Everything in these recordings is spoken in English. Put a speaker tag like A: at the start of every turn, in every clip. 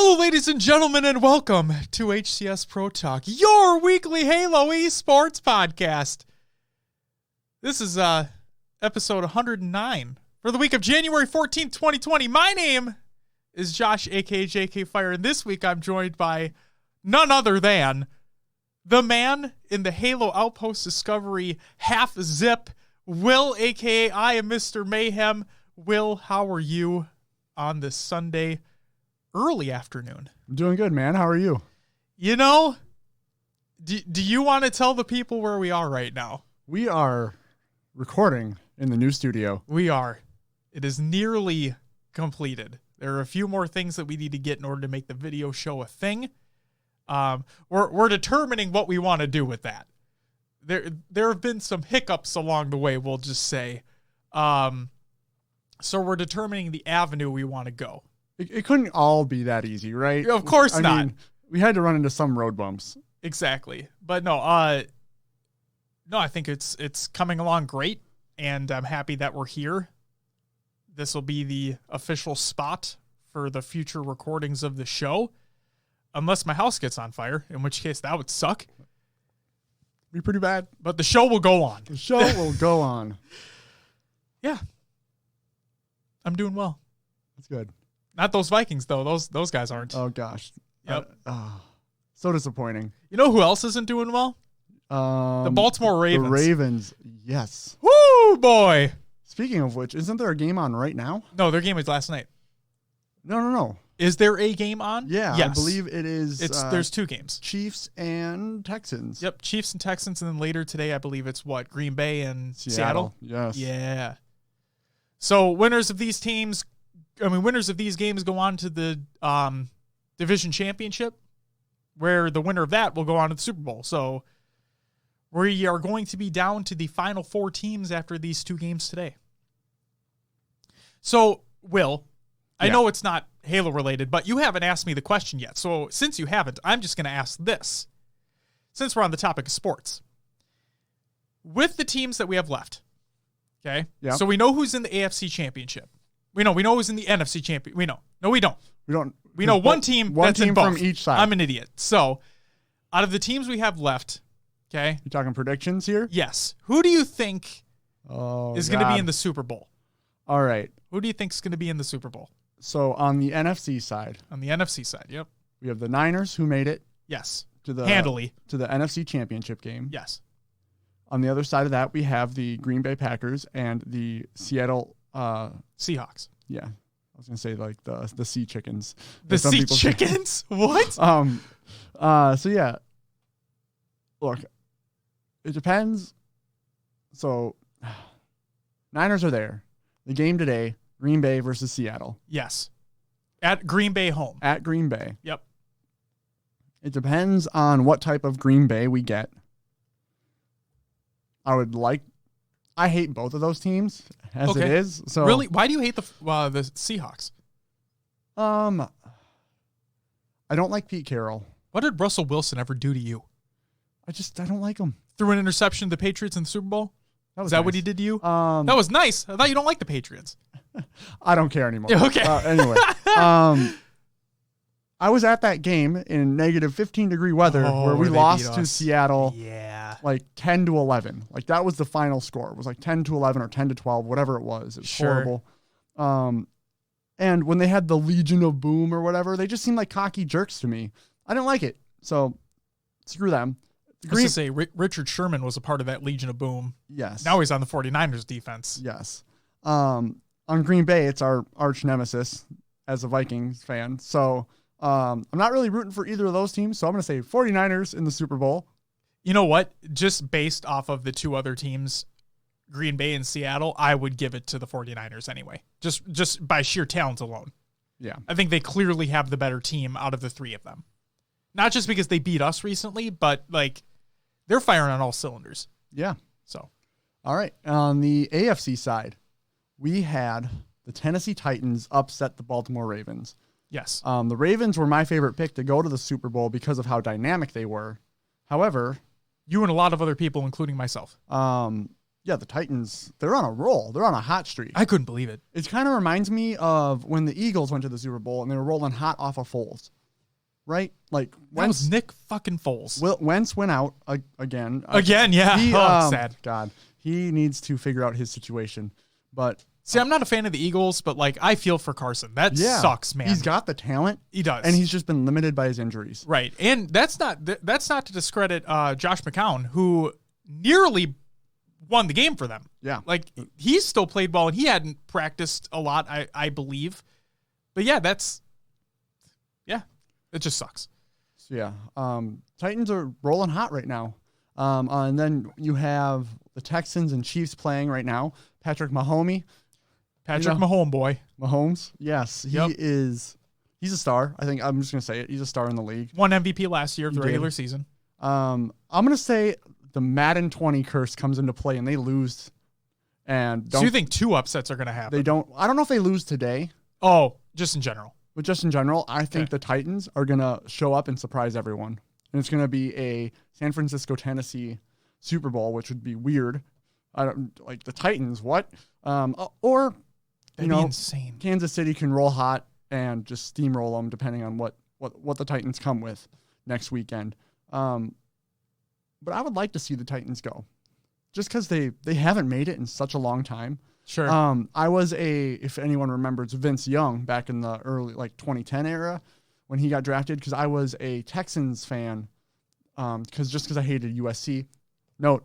A: Hello, ladies and gentlemen, and welcome to HCS Pro Talk, your weekly Halo esports podcast. This is episode 109 for the week of January 14th, 2020. My name is Josh, aka JK Fire, and this week I'm joined by none other than the man in the Halo Outpost Discovery half zip, Will, aka I am Mr. Mayhem. Will, how are you on this Sunday early afternoon?
B: I'm doing good, man. How are you?
A: You know, do you want to tell the people where we are right now?
B: We are recording in the new studio.
A: We are. It is nearly completed. There are a few more things that we need to get in order to make the video show a thing. We're determining what we want to do with that. There have been some hiccups along the way, we'll just say. So we're determining the avenue we want to go.
B: It couldn't all be that easy, right?
A: Of course not.
B: I mean, we had to run into some road bumps.
A: Exactly. But no, I think it's coming along great, and I'm happy that we're here. This will be the official spot for the future recordings of the show, unless my house gets on fire, in which case that would suck.
B: Be pretty bad.
A: But the show will go on.
B: The show will go on.
A: Yeah. I'm doing well.
B: That's good.
A: Not those Vikings, though. Those guys aren't.
B: Oh, gosh.
A: Yep.
B: So disappointing.
A: You know who else isn't doing well? The Baltimore Ravens.
B: The Ravens, yes.
A: Woo, boy.
B: Speaking of which, isn't there a game on right now?
A: No, their game was last night.
B: No.
A: Is there a game on?
B: Yeah, yes. I believe it is.
A: There's two games.
B: Chiefs and Texans.
A: Yep, Chiefs and Texans, and then later today, I believe it's Green Bay and Seattle?
B: Yes.
A: Yeah. So winners of these games go on to the division championship, where the winner of that will go on to the Super Bowl. So we are going to be down to the final four teams after these two games today. So, Will, I know it's not Halo related, but you haven't asked me the question yet. So since you haven't, I'm just going to ask this. Since we're on the topic of sports, with the teams that we have left, okay?
B: Yeah.
A: So we know who's in the AFC Championship. We know who's in the NFC Championship. We know. No, we don't. We know one team that's in both.
B: From each side.
A: I'm an idiot. So, out of the teams we have left, okay?
B: You talking predictions here?
A: Yes. Who do you think is going to be in the Super Bowl?
B: All right.
A: Who do you think is going to be in the Super Bowl?
B: So, on the NFC side.
A: On the NFC side, yep.
B: We have the Niners, who made it.
A: Yes.
B: Handily. To the NFC Championship game.
A: Yes.
B: On the other side of that, we have the Green Bay Packers and the Seattle
A: Seahawks.
B: Yeah. I was going to say like the Sea Chickens.
A: The Sea Chickens? What?
B: So yeah. Look, it depends. So Niners are there. The game today, Green Bay versus Seattle.
A: Yes. At Green Bay home.
B: At Green Bay.
A: Yep.
B: It depends on what type of Green Bay we get. I hate both of those teams as it is. So
A: really, why do you hate the Seahawks?
B: I don't like Pete Carroll.
A: What did Russell Wilson ever do to you?
B: I don't like him.
A: Threw an interception to the Patriots in the Super Bowl? Is that
B: nice.
A: what he did to you? That was nice. I thought you don't like the Patriots.
B: I don't care anymore.
A: Okay.
B: Anyway, I was at that game in negative 15-degree weather where we lost to Seattle.
A: Yeah.
B: Like 10-11. Like that was the final score. It was like 10-11 or 10-12, whatever it was. It was horrible. And when they had the Legion of Boom or whatever, they just seemed like cocky jerks to me. I didn't like it. So screw them.
A: I was to say, Richard Sherman was a part of that Legion of Boom.
B: Yes.
A: Now he's on the 49ers defense.
B: Yes. On Green Bay, it's our arch nemesis as a Vikings fan. So I'm not really rooting for either of those teams. So I'm going to say 49ers in the Super Bowl.
A: You know what? Just based off of the two other teams, Green Bay and Seattle, I would give it to the 49ers anyway. Just by sheer talent alone.
B: Yeah.
A: I think they clearly have the better team out of the three of them. Not just because they beat us recently, but like they're firing on all cylinders.
B: Yeah.
A: So,
B: all right. On the AFC side, we had the Tennessee Titans upset the Baltimore Ravens.
A: Yes.
B: The Ravens were my favorite pick to go to the Super Bowl because of how dynamic they were. However,
A: you and a lot of other people, including myself.
B: Yeah, Yeah, the Titans, they're on a roll. They're on a hot streak.
A: I couldn't believe it.
B: It kind of reminds me of when the Eagles went to the Super Bowl and they were rolling hot off of Foles. Right? Like,
A: that was Nick fucking Foles.
B: Wentz went out again.
A: Again, yeah. Sad.
B: God. He needs to figure out his situation. But
A: see, I'm not a fan of the Eagles, but like I feel for Carson. That sucks, man.
B: He's got the talent.
A: He does.
B: And he's just been limited by his injuries.
A: Right. And that's not to discredit Josh McCown, who nearly won the game for them.
B: Yeah.
A: Like he's still played well and he hadn't practiced a lot, I believe. But yeah, it just sucks.
B: So yeah. Titans are rolling hot right now. And then you have the Texans and Chiefs playing right now. Patrick Mahomes. Mahomes. Yes. He's a star. I think I'm just going to say it. He's a star in the league.
A: Won MVP last year of the regular season.
B: I'm going to say the Madden 20 curse comes into play and they lose. And
A: so you think 2 upsets are going to happen?
B: I don't know if they lose today.
A: Oh, just in general.
B: But just in general, I think the Titans are going to show up and surprise everyone. And it's going to be a San Francisco, Tennessee Super Bowl, which would be weird. I don't like the Titans. What? Or,
A: that'd be insane.
B: Kansas City can roll hot and just steamroll them depending on what the Titans come with next weekend. But I would like to see the Titans go just because they haven't made it in such a long time.
A: Sure.
B: I was if anyone remembers Vince Young back in the early 2010 era when he got drafted, because I was a Texans fan because I hated USC. Note,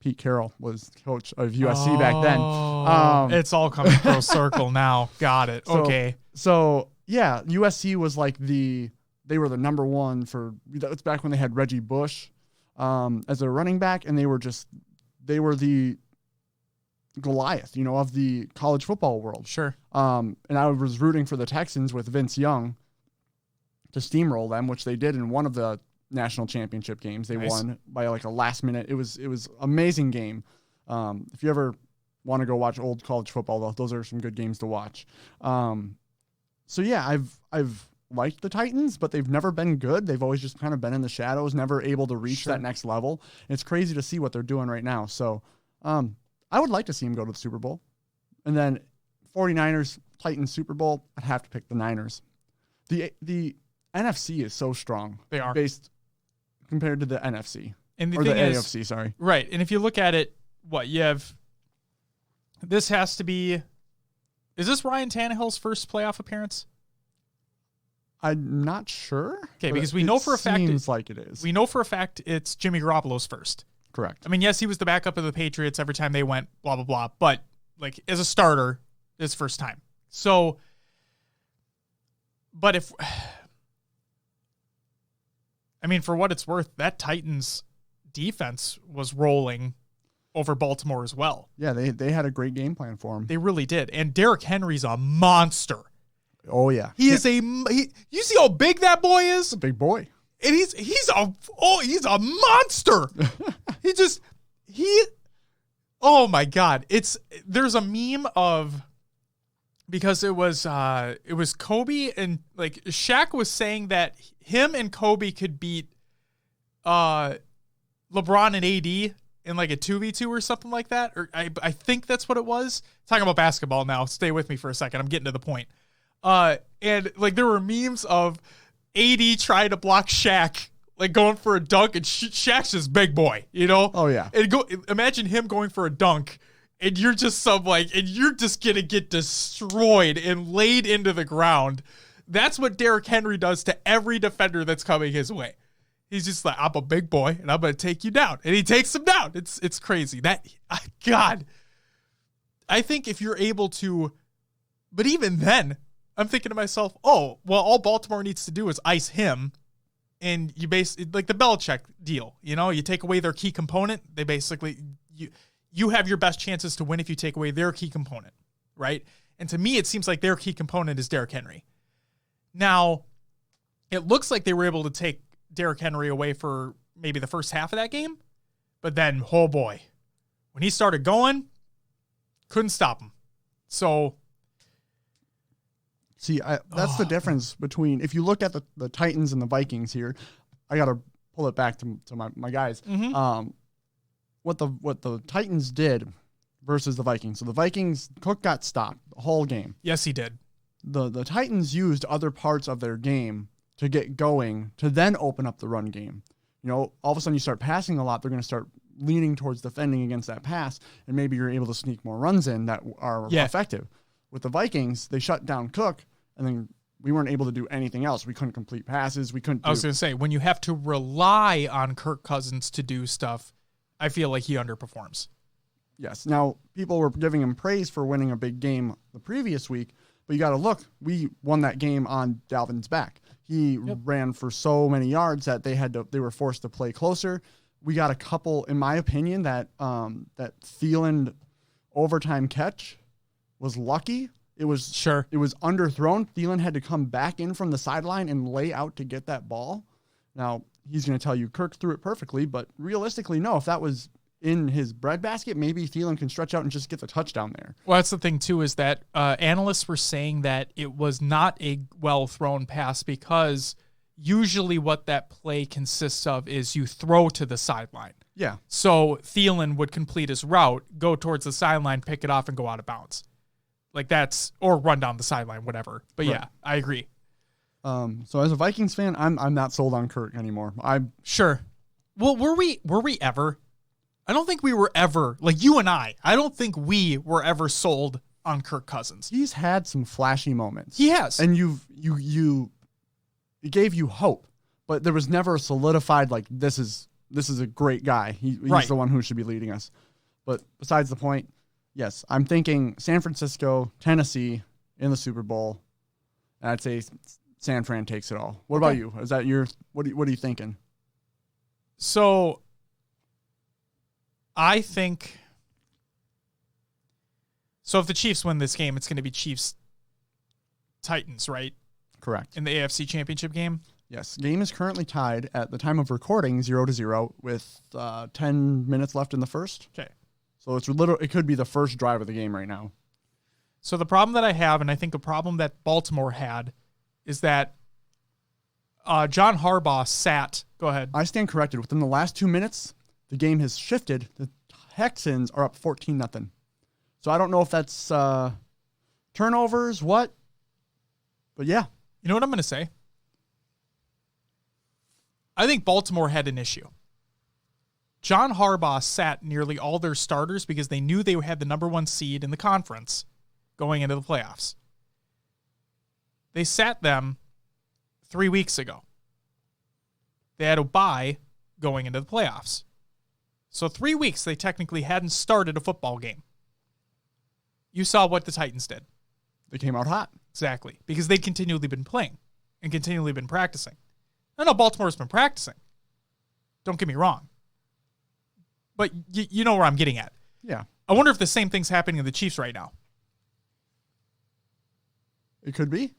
B: Pete Carroll was coach of USC back then.
A: It's all coming full circle now. Got it. Okay.
B: So yeah, USC was they were the number one that's back when they had Reggie Bush as a running back, and they were the Goliath, of the college football world.
A: Sure.
B: And I was rooting for the Texans with Vince Young to steamroll them, which they did in one of the national championship games. They won by a last minute. It was amazing game. If you ever want to go watch old college football, though, those are some good games to watch. So yeah, I've liked the Titans, but they've never been good. They've always just kind of been in the shadows, never able to reach that next level. And it's crazy to see what they're doing right now. So, I would like to see him go to the Super Bowl. And then 49ers, Titans Super Bowl, I'd have to pick the Niners. The NFC is so strong.
A: They are.
B: Based compared to the NFC.
A: And the
B: AFC, sorry.
A: Right. And if you look at it, this has to be, is this Ryan Tannehill's first playoff appearance?
B: I'm not sure.
A: Okay, because we know for a fact.
B: Seems like it is.
A: We know for a fact it's Jimmy Garoppolo's first.
B: Correct.
A: I mean, yes, he was the backup of the Patriots every time they went, blah, blah, blah. But, as a starter, his first time. So, but for what it's worth, that Titans defense was rolling over Baltimore as well.
B: Yeah, they had a great game plan for him.
A: They really did. And Derrick Henry's a monster.
B: Oh, yeah.
A: You see how big that boy is?
B: He's a big boy.
A: And he's a monster. Oh my God. There's a meme of, because it was Kobe and Shaq was saying that him and Kobe could beat LeBron and AD in a 2v2 or something like that. Or I think that's what it was. Talking about basketball now. Stay with me for a second. I'm getting to the point. And there were memes of AD trying to block Shaq, going for a dunk, and Shaq's just big boy,
B: Oh yeah.
A: And imagine him going for a dunk, and you're just and you're just gonna get destroyed and laid into the ground. That's what Derrick Henry does to every defender that's coming his way. He's just I'm a big boy, and I'm gonna take you down, and he takes him down. It's crazy. God, I think if you're able to, but even then, I'm thinking to myself, oh, well, all Baltimore needs to do is ice him, and you the Belichick deal. You take away their key component, they basically, you have your best chances to win if you take away their key component, right? And to me, it seems like their key component is Derrick Henry. Now, it looks like they were able to take Derrick Henry away for maybe the first half of that game, but then, oh boy, when he started going, couldn't stop him. So,
B: see, that's the difference between, if you look at the Titans and the Vikings here, I got to pull it back to my guys.
A: Mm-hmm.
B: What the Titans did versus the Vikings. So the Vikings, Cook got stopped the whole game.
A: Yes, he did.
B: The Titans used other parts of their game to get going to then open up the run game. You know, all of a sudden you start passing a lot, they're going to start leaning towards defending against that pass, and maybe you're able to sneak more runs in that are effective. With the Vikings, they shut down Cook, and then we weren't able to do anything else. We couldn't complete passes. I
A: was going to say, when you have to rely on Kirk Cousins to do stuff, I feel like he underperforms.
B: Yes. Now, people were giving him praise for winning a big game the previous week, but you got to look. We won that game on Dalvin's back. He ran for so many yards that they were forced to play closer. We got a couple, in my opinion, that Thielen overtime catch was lucky. It was underthrown. Thielen had to come back in from the sideline and lay out to get that ball. Now, he's going to tell you Kirk threw it perfectly, but realistically, no. If that was in his breadbasket, maybe Thielen can stretch out and just get the touchdown there.
A: Well, that's the thing, too, is that analysts were saying that it was not a well-thrown pass because usually what that play consists of is you throw to the sideline.
B: Yeah.
A: So Thielen would complete his route, go towards the sideline, pick it off, and go out of bounds. Like or run down the sideline, whatever. But yeah, I agree.
B: So as a Vikings fan, I'm not sold on Kirk anymore.
A: Sure. Well, were we ever? I don't think we were ever, like you and I don't think we were ever sold on Kirk Cousins.
B: He's had some flashy moments.
A: He has.
B: And it gave you hope, but there was never a solidified, like, this is a great guy. He's the one who should be leading us. But besides the point, yes, I'm thinking San Francisco, Tennessee in the Super Bowl, and I'd say San Fran takes it all. What about you? Is that what are you thinking?
A: So I think, if the Chiefs win this game, it's going to be Chiefs-Titans, right?
B: Correct.
A: In the AFC Championship game?
B: Yes. Game is currently tied at the time of recording 0-0 with 10 minutes left in the first.
A: Okay.
B: So it could be the first drive of the game right now.
A: So the problem that I have, and I think a problem that Baltimore had, is that John Harbaugh sat. Go ahead.
B: I stand corrected. Within the last 2 minutes, the game has shifted. The Texans are up 14-0. So I don't know if that's turnovers, what? But yeah.
A: You know what I'm going to say? I think Baltimore had an issue. John Harbaugh sat nearly all their starters because they knew they had the number 1 seed in the conference going into the playoffs. They sat them 3 weeks ago. They had a bye going into the playoffs. So 3 weeks they technically hadn't started a football game. You saw what the Titans did.
B: They came out hot.
A: Exactly. Because they'd continually been playing and continually been practicing. I know Baltimore's been practicing. Don't get me wrong. But you know where I'm getting at.
B: Yeah.
A: I wonder if the same thing's happening to the Chiefs right now.
B: It could be.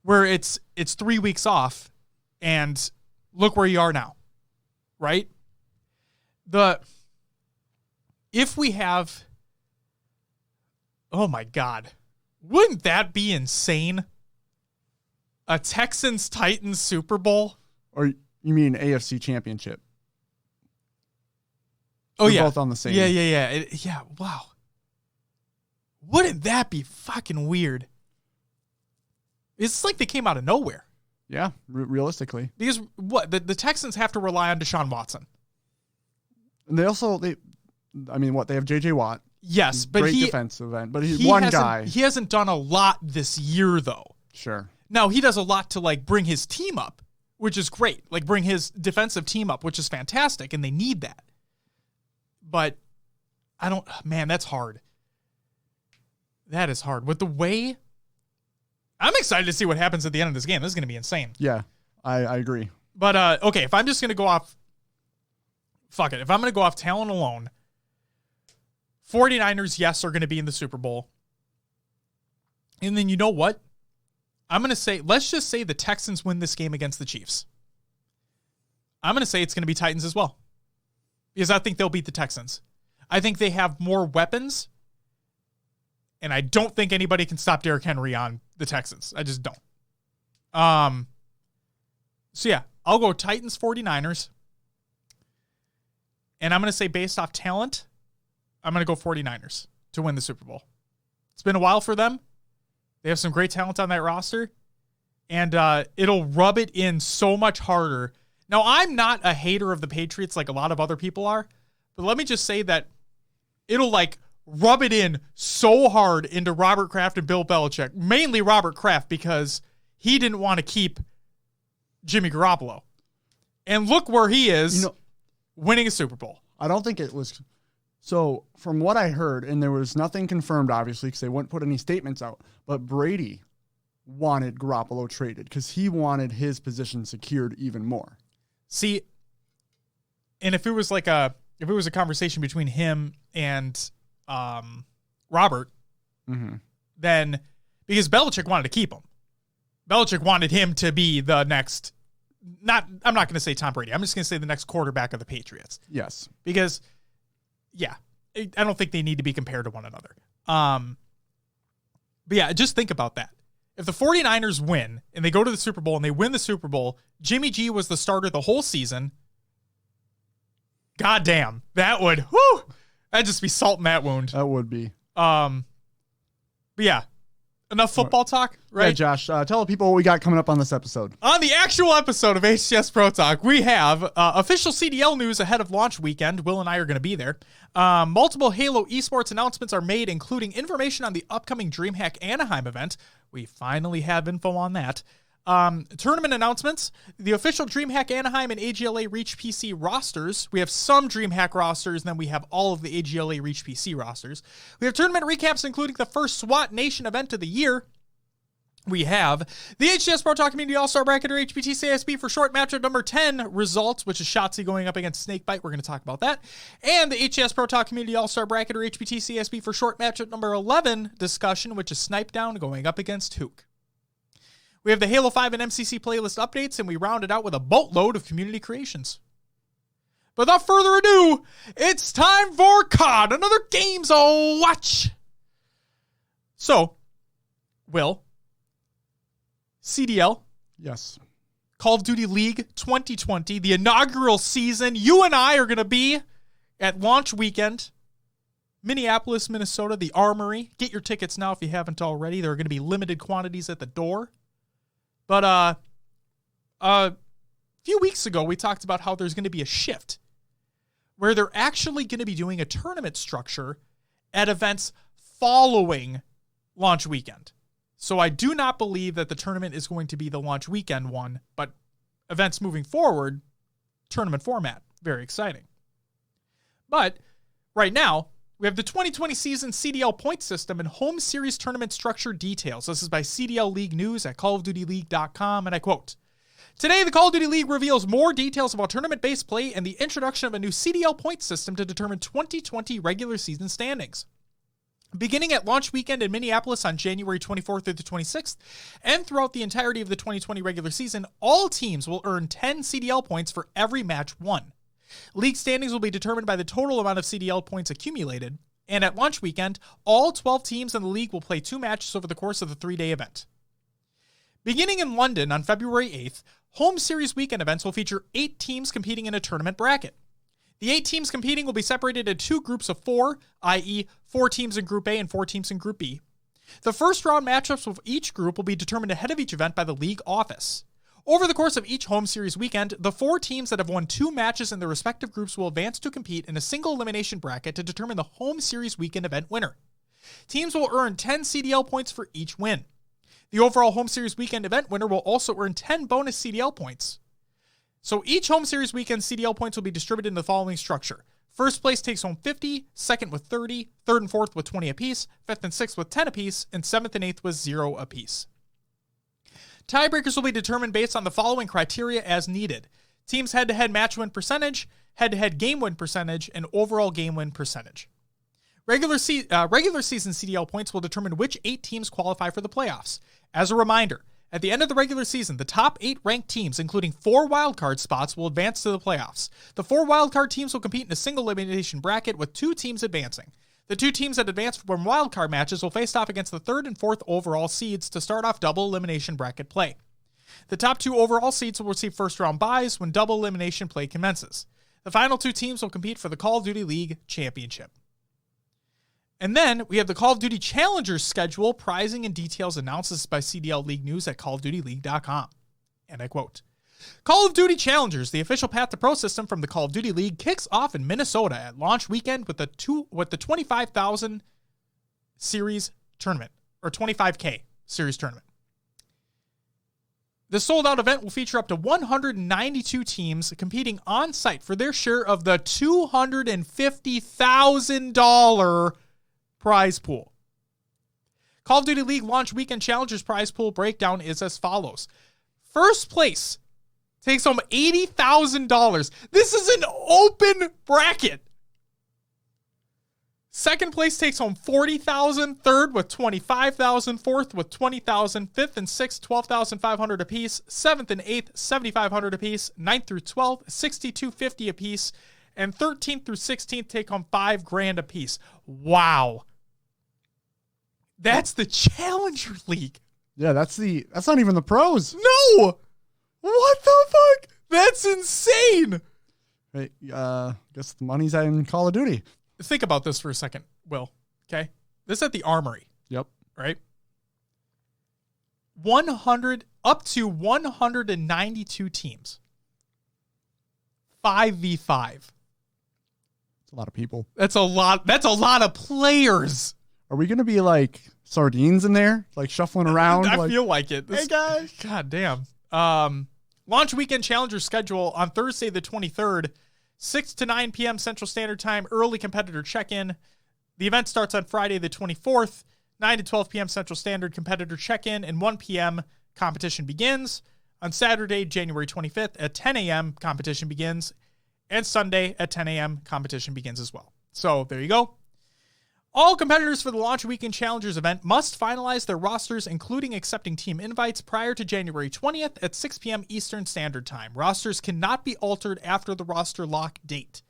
A: Where it's 3 weeks off, and look where you are now. Right? If we have... Oh my God. Wouldn't that be insane? A Texans-Titans Super Bowl?
B: Or you mean AFC Championship?
A: Oh,
B: They're both on the same.
A: Yeah, wow. Wouldn't that be fucking weird? It's like they came out of nowhere.
B: Yeah, realistically.
A: Because what? The Texans have to rely on Deshaun Watson.
B: And they have J.J. Watt.
A: Yes, but
B: great defensive end, but he's one guy.
A: He hasn't done a lot this year, though.
B: Sure.
A: Now, he does a lot to, like, bring his team up, which is great. Like, bring his defensive team up, which is fantastic, and they need that. But that's hard. That is hard. With the way, I'm excited to see what happens at the end of this game. This is going to be insane.
B: Yeah, I agree.
A: But, okay, if I'm just going to go off, fuck it. If I'm going to go off talent alone, 49ers, yes, are going to be in the Super Bowl. And then you know what? I'm going to say, let's just say the Texans win this game against the Chiefs. I'm going to say it's going to be Titans as well. Because I think they'll beat the Texans. I think they have more weapons. And I don't think anybody can stop Derrick Henry on the Texans. I just don't. So yeah, I'll go Titans, 49ers. And I'm going to say based off talent, I'm going to go 49ers to win the Super Bowl. It's been a while for them. They have some great talent on that roster, and it'll rub it in so much harder. Now, I'm not a hater of the Patriots like a lot of other people are, but let me just say that it'll like rub it in so hard into Robert Kraft and Bill Belichick, mainly Robert Kraft, because he didn't want to keep Jimmy Garoppolo. And look where he is, winning a Super Bowl.
B: I don't think it was. So from what I heard, and there was nothing confirmed, obviously, because they wouldn't put any statements out, but Brady wanted Garoppolo traded because he wanted his position secured even more.
A: See, and if it was a conversation between him and Robert, then because Belichick wanted to keep him. Belichick wanted him to be the next, I'm not going to say Tom Brady. I'm just going to say the next quarterback of the Patriots.
B: Yes.
A: Because, yeah, I don't think they need to be compared to one another. But yeah, just think about that. If the 49ers win and they go to the Super Bowl and they win the Super Bowl, Jimmy G was the starter the whole season. God damn, that'd just be salt in that wound.
B: That would be.
A: But yeah, enough football talk, right?
B: Yeah, Josh, tell the people what we got coming up on this episode.
A: On the actual episode of HCS Pro Talk, we have official CDL news ahead of launch weekend. Will and I are going to be there. Multiple Halo esports announcements are made, including information on the upcoming Dreamhack Anaheim event. We finally have info on that. Tournament announcements, the official Dreamhack Anaheim and AGLA Reach PC rosters. We have some Dreamhack rosters, and then we have all of the AGLA Reach PC rosters. We have tournament recaps, including the first SWAT Nation event of the year. We have the HCS Pro Talk Community All-Star Bracket, or HPTCASB for short, matchup number 10 results, which is Shotsy going up against Snakebite. We're going to talk about that. And the HCS Pro Talk Community All-Star Bracket, or HPTCASB for short, matchup number 11 discussion, which is Snipe Down going up against Hook. We have the Halo 5 and MCC playlist updates, and we round it out with a boatload of community creations. But without further ado, it's time for COD, another Games Watch. So, Will, CDL.
B: Yes.
A: Call of Duty League 2020, the inaugural season. You and I are going to be at launch weekend, Minneapolis, Minnesota, the Armory. Get your tickets now if you haven't already. There are going to be limited quantities at the door. But a few weeks ago, we talked about how there's going to be a shift where they're actually going to be doing a tournament structure at events following launch weekend. So I do not believe that the tournament is going to be the launch weekend one, but events moving forward, tournament format. Very exciting. But right now, we have the 2020 season CDL point system and home series tournament structure details. This is by CDL League News at callofdutyleague.com, and I quote, "Today, the Call of Duty League reveals more details about tournament-based play and the introduction of a new CDL point system to determine 2020 regular season standings. Beginning at launch weekend in Minneapolis on January 24th through the 26th, and throughout the entirety of the 2020 regular season, all teams will earn 10 CDL points for every match won. League standings will be determined by the total amount of CDL points accumulated, and at launch weekend, all 12 teams in the league will play 2 matches over the course of the 3-day event. Beginning in London on February 8th, home series weekend events will feature 8 teams competing in a tournament bracket. The 8 teams competing will be separated into 2 groups of 4, i.e. 4 teams in Group A and 4 teams in Group B. The first round matchups of each group will be determined ahead of each event by the league office. Over the course of each home series weekend, the 4 teams that have won 2 matches in their respective groups will advance to compete in a single elimination bracket to determine the home series weekend event winner. Teams will earn 10 CDL points for each win. The overall home series weekend event winner will also earn 10 bonus CDL points. So each home series weekend CDL points will be distributed in the following structure. First place takes home 50, second with 30, third and fourth with 20 apiece, fifth and sixth with 10 apiece, and seventh and eighth with 0 apiece. Tiebreakers will be determined based on the following criteria as needed: teams head-to-head match win percentage, head-to-head game win percentage, and overall game win percentage. Regular season CDL points will determine which 8 teams qualify for the playoffs. As a reminder, at the end of the regular season, the top 8 ranked teams, including 4 wildcard spots, will advance to the playoffs. The 4 wildcard teams will compete in a single elimination bracket with 2 teams advancing. The 2 teams that advance from wildcard matches will face off against the 3rd and 4th overall seeds to start off double elimination bracket play. The top 2 overall seeds will receive first-round byes when double elimination play commences. The final 2 teams will compete for the Call of Duty League Championship. And then we have the Call of Duty Challengers schedule, prizing and details analysis by CDL League News at callofdutyleague.com. And I quote, Call of Duty Challengers, the official path to pro system from the Call of Duty League, kicks off in Minnesota at launch weekend with the 25,000 series tournament, or 25K series tournament. The sold-out event will feature up to 192 teams competing on-site for their share of the $250,000 prize pool. Call of Duty League launch weekend challengers prize pool breakdown is as follows. First place takes home $80,000. This is an open bracket. Second place takes home $40,000, third with $25,000, fourth with $20,000, fifth and sixth $12,500 apiece, seventh and eighth $7,500 apiece, ninth through 12th $6,250 apiece, and 13th through 16th take home $5,000 apiece. Wow. That's the Challenger League.
B: Yeah, that's not even the pros.
A: No! What the fuck? That's insane.
B: Hey, guess the money's in Call of Duty.
A: Think about this for a second, Will. Okay? This is at the Armory.
B: Yep.
A: Right? 100 up to 192 teams. 5v5.
B: That's a lot of people.
A: That's a lot of players.
B: Are we going to be like sardines in there? Like shuffling around?
A: I feel like it.
B: Hey, guys.
A: God damn. Launch weekend challenger schedule on Thursday the 23rd, 6 to 9 p.m. Central Standard Time, early competitor check-in. The event starts on Friday the 24th, 9 to 12 p.m. Central Standard competitor check-in, and 1 p.m. competition begins. On Saturday, January 25th at 10 a.m. competition begins, and Sunday at 10 a.m. competition begins as well. So there you go. All competitors for the Launch Weekend Challengers event must finalize their rosters, including accepting team invites, prior to January 20th at 6 p.m. Eastern Standard Time. Rosters cannot be altered after the roster lock date.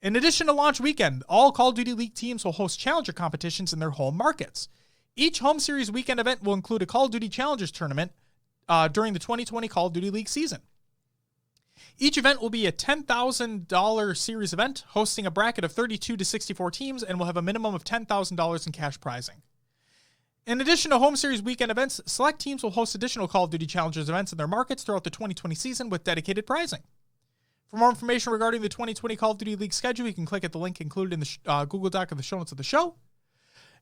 A: In addition to Launch Weekend, all Call of Duty League teams will host Challenger competitions in their home markets. Each home series weekend event will include a Call of Duty Challengers tournament during the 2020 Call of Duty League season. Each event will be a $10,000 series event, hosting a bracket of 32 to 64 teams, and will have a minimum of $10,000 in cash prizing. In addition to home series weekend events, select teams will host additional Call of Duty Challengers events in their markets throughout the 2020 season with dedicated prizing. For more information regarding the 2020 Call of Duty League schedule, you can click at the link included in the Google Doc of the show notes of the show.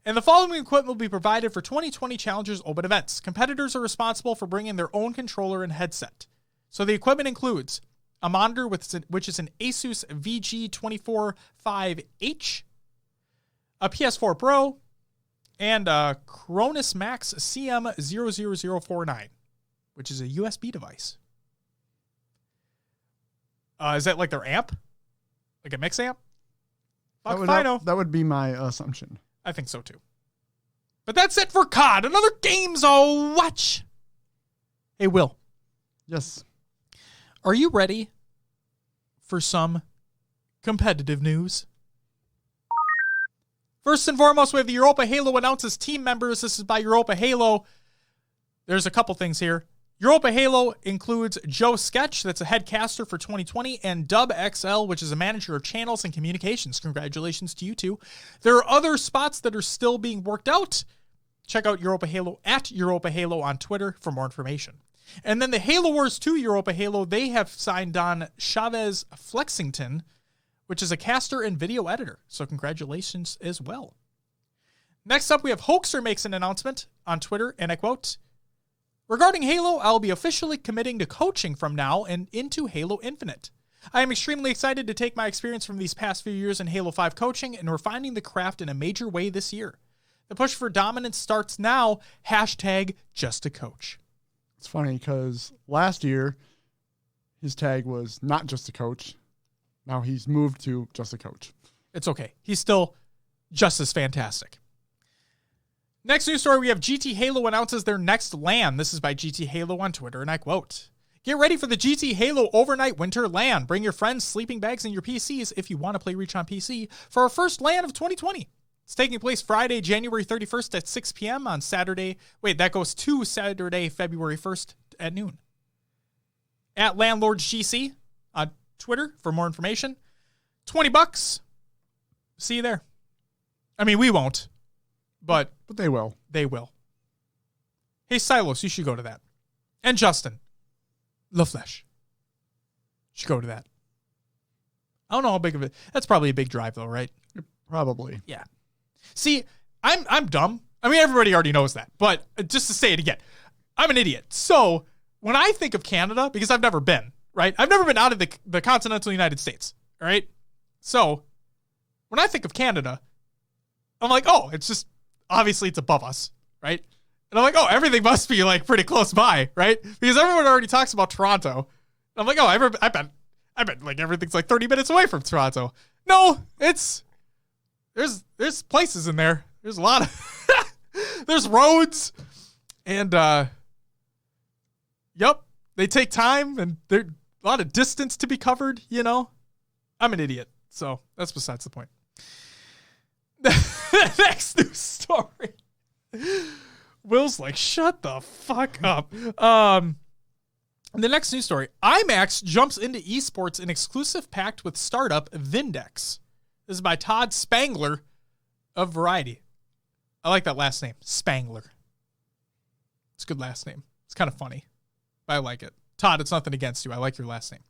A: And the following equipment will be provided for 2020 Challengers Open events. Competitors are responsible for bringing their own controller and headset. So the equipment includes a monitor, which is an Asus VG245H, a PS4 Pro, and a Cronus Max CM00049, which is a USB device. Is that like their amp? Like a mix amp? Fuck if I know.
B: That would be my assumption.
A: I think so too. But that's it for COD. Another Games to Watch. Hey, Will.
B: Yes.
A: Are you ready for some competitive news? First and foremost, we have the Europa Halo announces team members. This is by Europa Halo. There's a couple things here. Europa Halo includes Joe Sketch, that's a head caster for 2020, and Dub XL, which is a manager of channels and communications. Congratulations to you two. There are other spots that are still being worked out. Check out Europa Halo at Europa Halo on Twitter for more information. And then the Halo Wars 2 Europa Halo, they have signed on Chavez Flexington, which is a caster and video editor. So congratulations as well. Next up, we have Hoaxer makes an announcement on Twitter, and I quote, "Regarding Halo, I'll be officially committing to coaching from now and into Halo Infinite. I am extremely excited to take my experience from these past few years in Halo 5 coaching and refining the craft in a major way this year. The push for dominance starts now. #JustACoach."
B: It's funny because last year his tag was not just a coach. Now he's moved to just a coach.
A: It's okay. He's still just as fantastic. Next news story, we have GT Halo announces their next LAN. This is by GT Halo on Twitter, and I quote, "Get ready for the GT Halo Overnight Winter LAN. Bring your friends, sleeping bags, and your PCs if you want to play Reach on PC for our first LAN of 2020. It's taking place Friday, January 31st at 6 p.m. on Saturday. Wait, that goes to Saturday, February 1st at noon. At LandlordsGC on Twitter for more information. $20. See you there. I mean, we won't, but
B: they will.
A: They will. Hey, Silos, you should go to that. And Justin, La Flesh, should go to that. I don't know how big of it. That's probably a big drive, though, right?
B: Probably.
A: Yeah. See, I'm dumb. I mean, everybody already knows that, but just to say it again, I'm an idiot. So when I think of Canada, because I've never been, right? I've never been out of the continental United States, all right? So when I think of Canada, I'm like, oh, it's just, obviously it's above us, right? And I'm like, oh, everything must be like pretty close by, right? Because everyone already talks about Toronto. And I'm like, oh, I bet like everything's like 30 minutes away from Toronto. No, there's places in there. There's a lot of, there's roads and, yep, they take time and there's a lot of distance to be covered, you know? I'm an idiot. So that's besides the point. Next news story. Will's like, shut the fuck up. The next news story. IMAX jumps into esports in exclusive pact with startup Vindex. This is by Todd Spangler of Variety. I like that last name, Spangler. It's a good last name. It's kind of funny. I like it. Todd, it's nothing against you. I like your last name.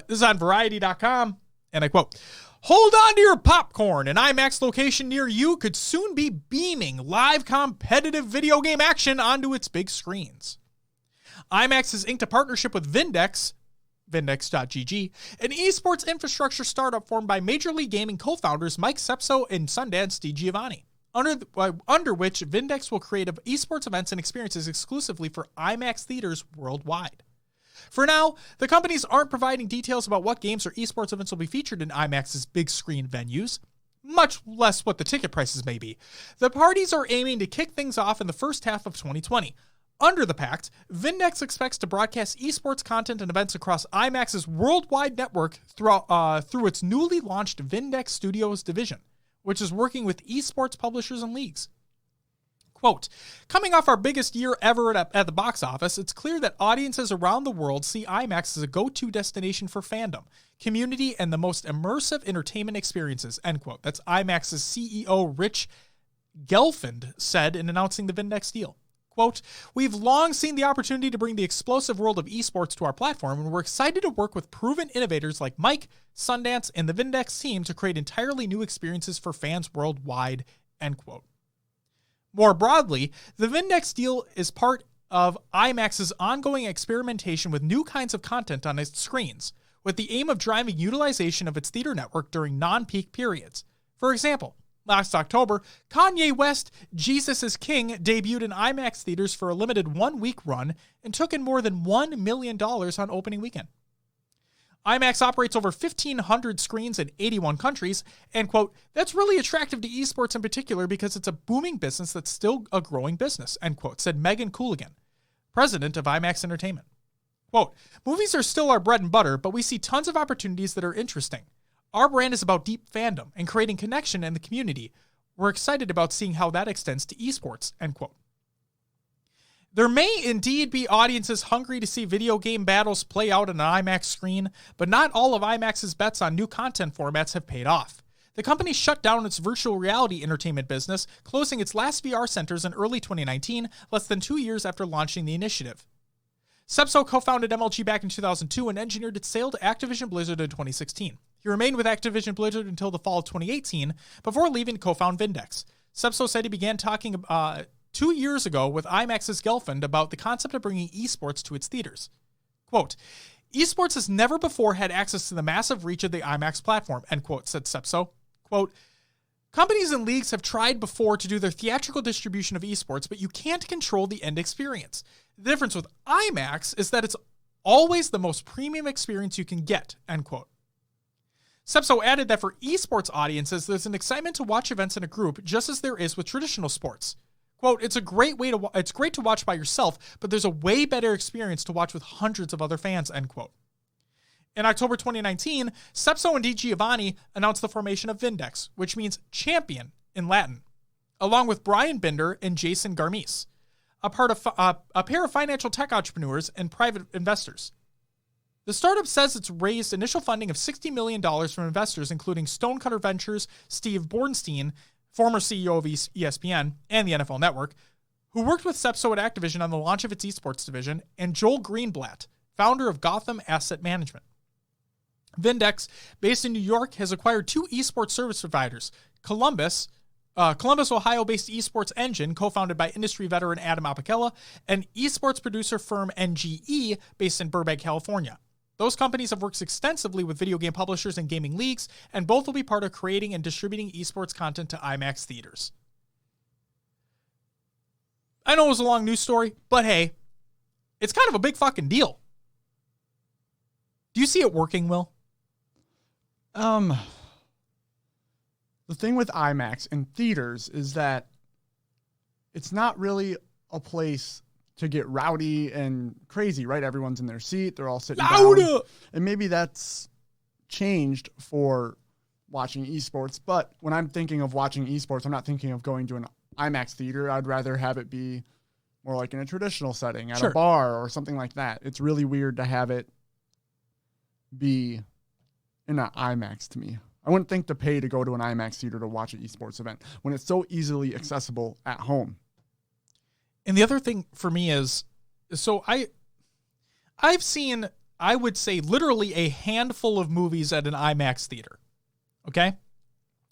A: This is on Variety.com, and I quote, "Hold on to your popcorn. An IMAX location near you could soon be beaming live competitive video game action onto its big screens." IMAX has inked a partnership with Vindex, Vindex.gg, an esports infrastructure startup formed by Major League Gaming co-founders Mike Sepso and Sundance DiGiovanni, under which Vindex will create esports events and experiences exclusively for IMAX theaters worldwide. For now, the companies aren't providing details about what games or esports events will be featured in IMAX's big screen venues, much less what the ticket prices may be. The parties are aiming to kick things off in the first half of 2020. Under the pact, Vindex expects to broadcast esports content and events across IMAX's worldwide network through its newly launched Vindex Studios division, which is working with esports publishers and leagues. Quote, "Coming off our biggest year ever at the box office, it's clear that audiences around the world see IMAX as a go-to destination for fandom, community, and the most immersive entertainment experiences," end quote. That's IMAX's CEO Rich Gelfand said in announcing the Vindex deal. Quote, "We've long seen the opportunity to bring the explosive world of esports to our platform, and we're excited to work with proven innovators like Mike, Sundance, and the Vindex team to create entirely new experiences for fans worldwide," end quote. More broadly, the Vindex deal is part of IMAX's ongoing experimentation with new kinds of content on its screens, with the aim of driving utilization of its theater network during non-peak periods. For example, last October, Kanye West, Jesus is King debuted in IMAX theaters for a limited 1-week run and took in more than $1 million on opening weekend. IMAX operates over 1,500 screens in 81 countries, and, quote, "That's really attractive to esports in particular because it's a booming business that's still a growing business," end quote, said Megan Cooligan, president of IMAX Entertainment. Quote, "Movies are still our bread and butter, but we see tons of opportunities that are interesting. Our brand is about deep fandom and creating connection in the community. We're excited about seeing how that extends to esports," end quote. There may indeed be audiences hungry to see video game battles play out on an IMAX screen, but not all of IMAX's bets on new content formats have paid off. The company shut down its virtual reality entertainment business, closing its last VR centers in early 2019, less than 2 years after launching the initiative. Sepso co-founded MLG back in 2002 and engineered its sale to Activision Blizzard in 2016. He remained with Activision Blizzard until the fall of 2018, before leaving to co-found Vindex. Sepso said he began talking 2 years ago with IMAX's Gelfand about the concept of bringing esports to its theaters. Quote, "Esports has never before had access to the massive reach of the IMAX platform," end quote, said Sepso. Quote, "Companies and leagues have tried before to do their theatrical distribution of esports, but you can't control the end experience. The difference with IMAX is that it's always the most premium experience you can get," end quote. Sepso added that for esports audiences, there's an excitement to watch events in a group just as there is with traditional sports. Quote, "It's great to watch by yourself, but there's a way better experience to watch with hundreds of other fans," end quote. In October 2019, Sepso and DiGiovanni announced the formation of Vindex, which means champion in Latin, along with Brian Binder and Jason Garmis, a pair of financial tech entrepreneurs and private investors. The startup says it's raised initial funding of $60 million from investors, including Stonecutter Ventures, Steve Bornstein, former CEO of ESPN and the NFL Network, who worked with Sepso at Activision on the launch of its esports division, and Joel Greenblatt, founder of Gotham Asset Management. Vindex, based in New York, has acquired 2 esports service providers, Columbus, Ohio-based esports engine, co-founded by industry veteran Adam Apicella, and esports producer firm NGE, based in Burbank, California. Those companies have worked extensively with video game publishers and gaming leagues, and both will be part of creating and distributing esports content to IMAX theaters. I know it was a long news story, but hey, it's kind of a big fucking deal. Do you see it working, Will?
B: The thing with IMAX and theaters is that it's not really a place to get rowdy and crazy, right? Everyone's in their seat. They're all sitting down. And maybe that's changed for watching esports. But when I'm thinking of watching esports, I'm not thinking of going to an IMAX theater. I'd rather have it be more like in a traditional setting at a bar or something like that. It's really weird to have it be in an IMAX to me. I wouldn't think to pay to go to an IMAX theater to watch an esports event when it's so easily accessible at home.
A: And the other thing for me is, so I've seen, I would say, literally a handful of movies at an IMAX theater. Okay?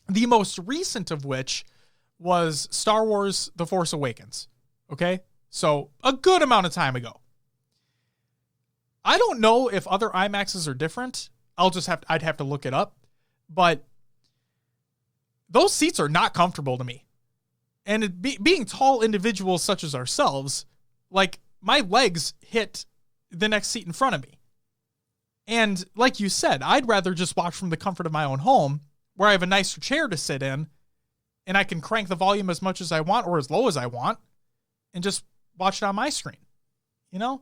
A: The most recent of which was Star Wars The Force Awakens. Okay? So a good amount of time ago. I don't know if other IMAXs are different. I'd have to look it up. But those seats are not comfortable to me. And being tall individuals such as ourselves, like, my legs hit the next seat in front of me. And like you said, I'd rather just watch from the comfort of my own home, where I have a nicer chair to sit in, and I can crank the volume as much as I want or as low as I want, and just watch it on my screen. You know?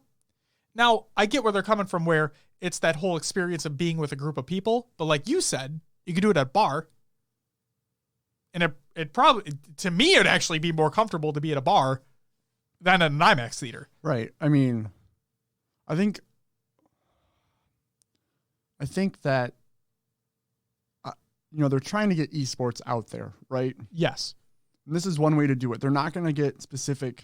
A: Now, I get where they're coming from, where it's that whole experience of being with a group of people. But like you said, you could do it at a bar. And it probably, to me, it'd actually be more comfortable to be at a bar than at an IMAX theater.
B: Right. I mean, I think that, they're trying to get esports out there, right?
A: Yes.
B: And this is one way to do it. They're not going to get specific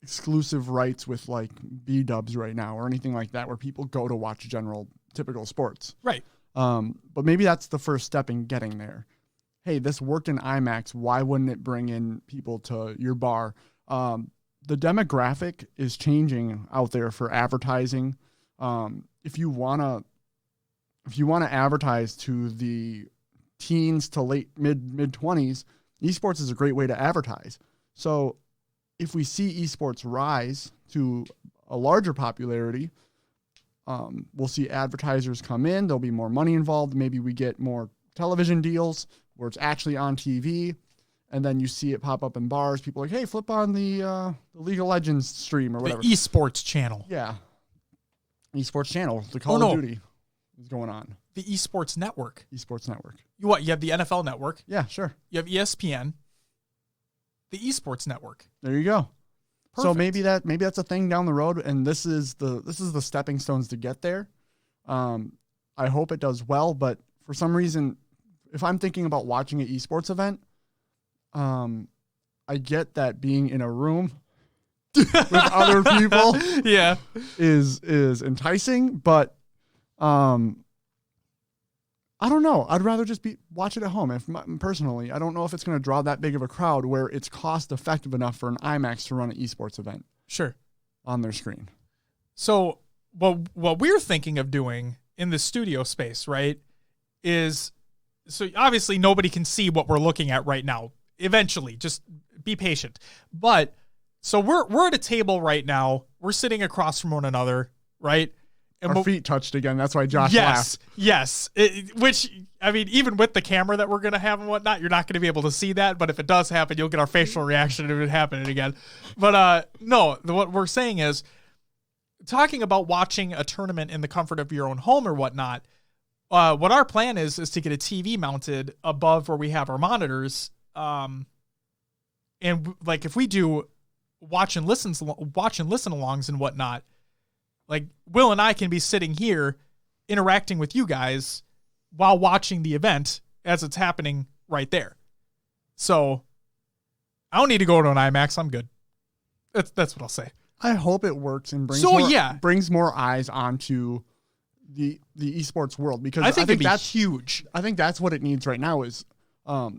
B: exclusive rights with like B-dubs right now or anything like that, where people go to watch typical sports.
A: Right.
B: But maybe that's the first step in getting there. Hey, this worked in IMAX. Why wouldn't it bring in people to your bar? The demographic is changing out there for advertising. If you wanna advertise to the teens to late mid-20s, esports is a great way to advertise. So if we see esports rise to a larger popularity, we'll see advertisers come in. There'll be more money involved. Maybe we get more television deals where it's actually on TV, and then you see it pop up in bars. People are like, hey, flip on the League of Legends stream or whatever.
A: The esports channel.
B: Yeah. Esports channel. The Call of Duty is going on.
A: The esports network.
B: Esports network.
A: You have the NFL network.
B: Yeah, sure.
A: You have ESPN. The esports network.
B: There you go.
A: Perfect.
B: So maybe that's a thing down the road, and this is the stepping stones to get there. I hope it does well, but for some reason, if I'm thinking about watching an esports event, I get that being in a room with other people, is enticing, but I don't know. I'd rather just watch it at home. Personally, I don't know if it's going to draw that big of a crowd where it's cost effective enough for an IMAX to run an esports event.
A: Sure.
B: On their screen.
A: So what we're thinking of doing in the studio space, right, is, so obviously nobody can see what we're looking at right now. Eventually, just be patient. But so we're at a table right now. We're sitting across from one another, right?
B: And our feet touched again. That's why Josh laughed.
A: Yes. Which, I mean, even with the camera that we're going to have and whatnot, you're not going to be able to see that. But if it does happen, you'll get our facial reaction if it happened again. But no, what we're saying is, talking about watching a tournament in the comfort of your own home or whatnot, what our plan is to get a TV mounted above where we have our monitors. And like if we do watch and listen alongs and whatnot, Like, Will and I can be sitting here interacting with you guys while watching the event as it's happening right there. So I don't need to go to an IMAX. I'm good. That's what I'll say.
B: I hope it works and brings more eyes onto the esports world, because
A: I think that's huge.
B: I think that's what it needs right now is, a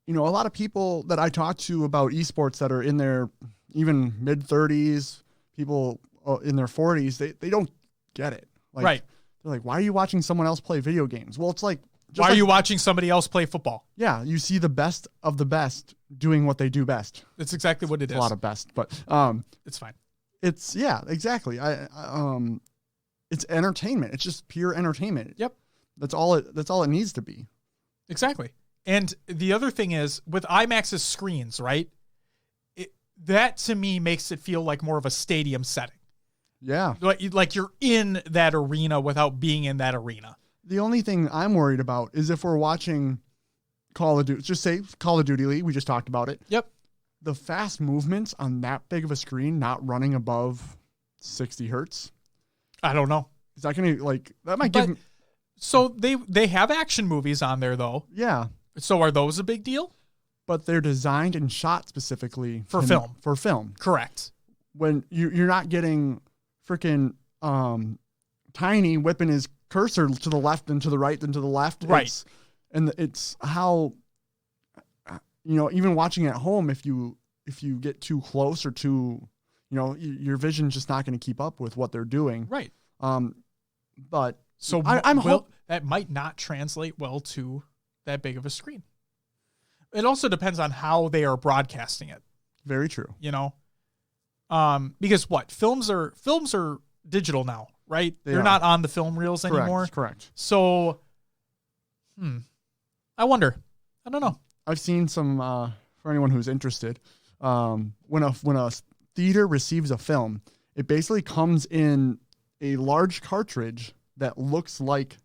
B: lot of people that I talk to about esports that are in their even mid 30s, people in their 40s, they don't get it. Like,
A: right.
B: They're like, why are you watching someone else play video games? Well, it's like,
A: why are you watching somebody else play football?
B: Yeah, you see the best of the best doing what they do best.
A: That's exactly what it is.
B: A lot of best, but
A: it's fine.
B: It's exactly. It's entertainment. It's just pure entertainment.
A: Yep.
B: That's all it needs to be.
A: Exactly. And the other thing is with IMAX's screens, right? That to me makes it feel like more of a stadium setting.
B: Yeah.
A: Like you're in that arena without being in that arena.
B: The only thing I'm worried about is if we're watching Call of Duty, just say Call of Duty League, we just talked about it.
A: Yep.
B: The fast movements on that big of a screen, not running above 60 hertz.
A: I don't know.
B: Is that going to that might give...
A: So they have action movies on there though.
B: Yeah.
A: So are those a big deal?
B: But they're designed and shot specifically
A: for film.
B: For film.
A: Correct.
B: When you're not getting freaking Tiny whipping his cursor to the left and to the right and to the left.
A: Right.
B: It's how, even watching at home, if you get too close or too, your vision's just not going to keep up with what they're doing.
A: Right.
B: But
A: so I'm hoping that might not translate well to that big of a screen. It also depends on how they are broadcasting it.
B: Very true.
A: Because films are digital now, right? They're not on the film reels anymore.
B: Correct.
A: So, I wonder. I don't know.
B: I've seen some, for anyone who's interested, when a theater receives a film, it basically comes in a large cartridge that looks like,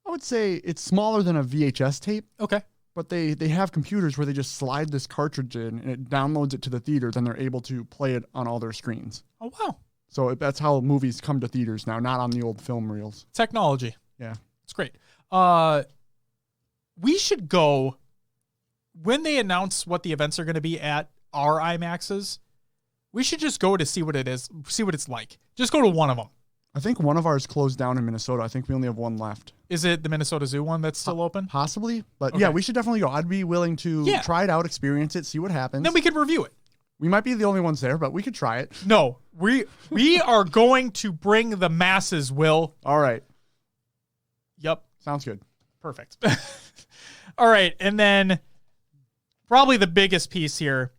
B: I would say it's smaller than a VHS tape.
A: Okay.
B: But they have computers where they just slide this cartridge in and it downloads it to the theater. Then they're able to play it on all their screens.
A: Oh, wow.
B: So that's how movies come to theaters now, not on the old film reels.
A: Technology.
B: Yeah.
A: It's great. We should go, when they announce what the events are going to be at our IMAXs, we should just go to see what it is, see what it's like. Just go to one of them.
B: I think one of ours closed down in Minnesota. I think we only have one left.
A: Is it the Minnesota Zoo one that's still open?
B: Possibly. But yeah, we should definitely go. I'd be willing to try it out, experience it, see what happens.
A: Then we could review it.
B: We might be the only ones there, but we could try it.
A: No, we are going to bring the masses, Will.
B: All right.
A: Yep.
B: Sounds good.
A: Perfect. All right. And then probably the biggest piece here,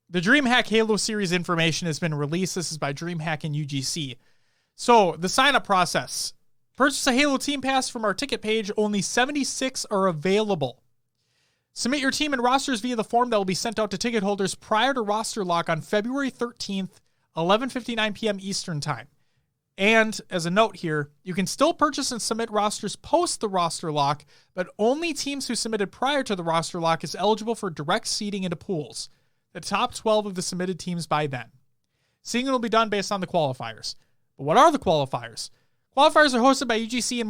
A: the Dreamhack Halo series information has been released. This is by Dreamhack and UGC. So the sign-up process. Purchase a Halo Team Pass from our ticket page. Only 76 are available. Submit your team and rosters via the form that will be sent out to ticket holders prior to roster lock on February 13th, 11:59 p.m. Eastern Time. And as a note here, you can still purchase and submit rosters post the roster lock, but only teams who submitted prior to the roster lock is eligible for direct seeding into pools. The top 12 of the submitted teams by then. Seeding will be done based on the qualifiers. But what are the qualifiers? Qualifiers are hosted by UGC, and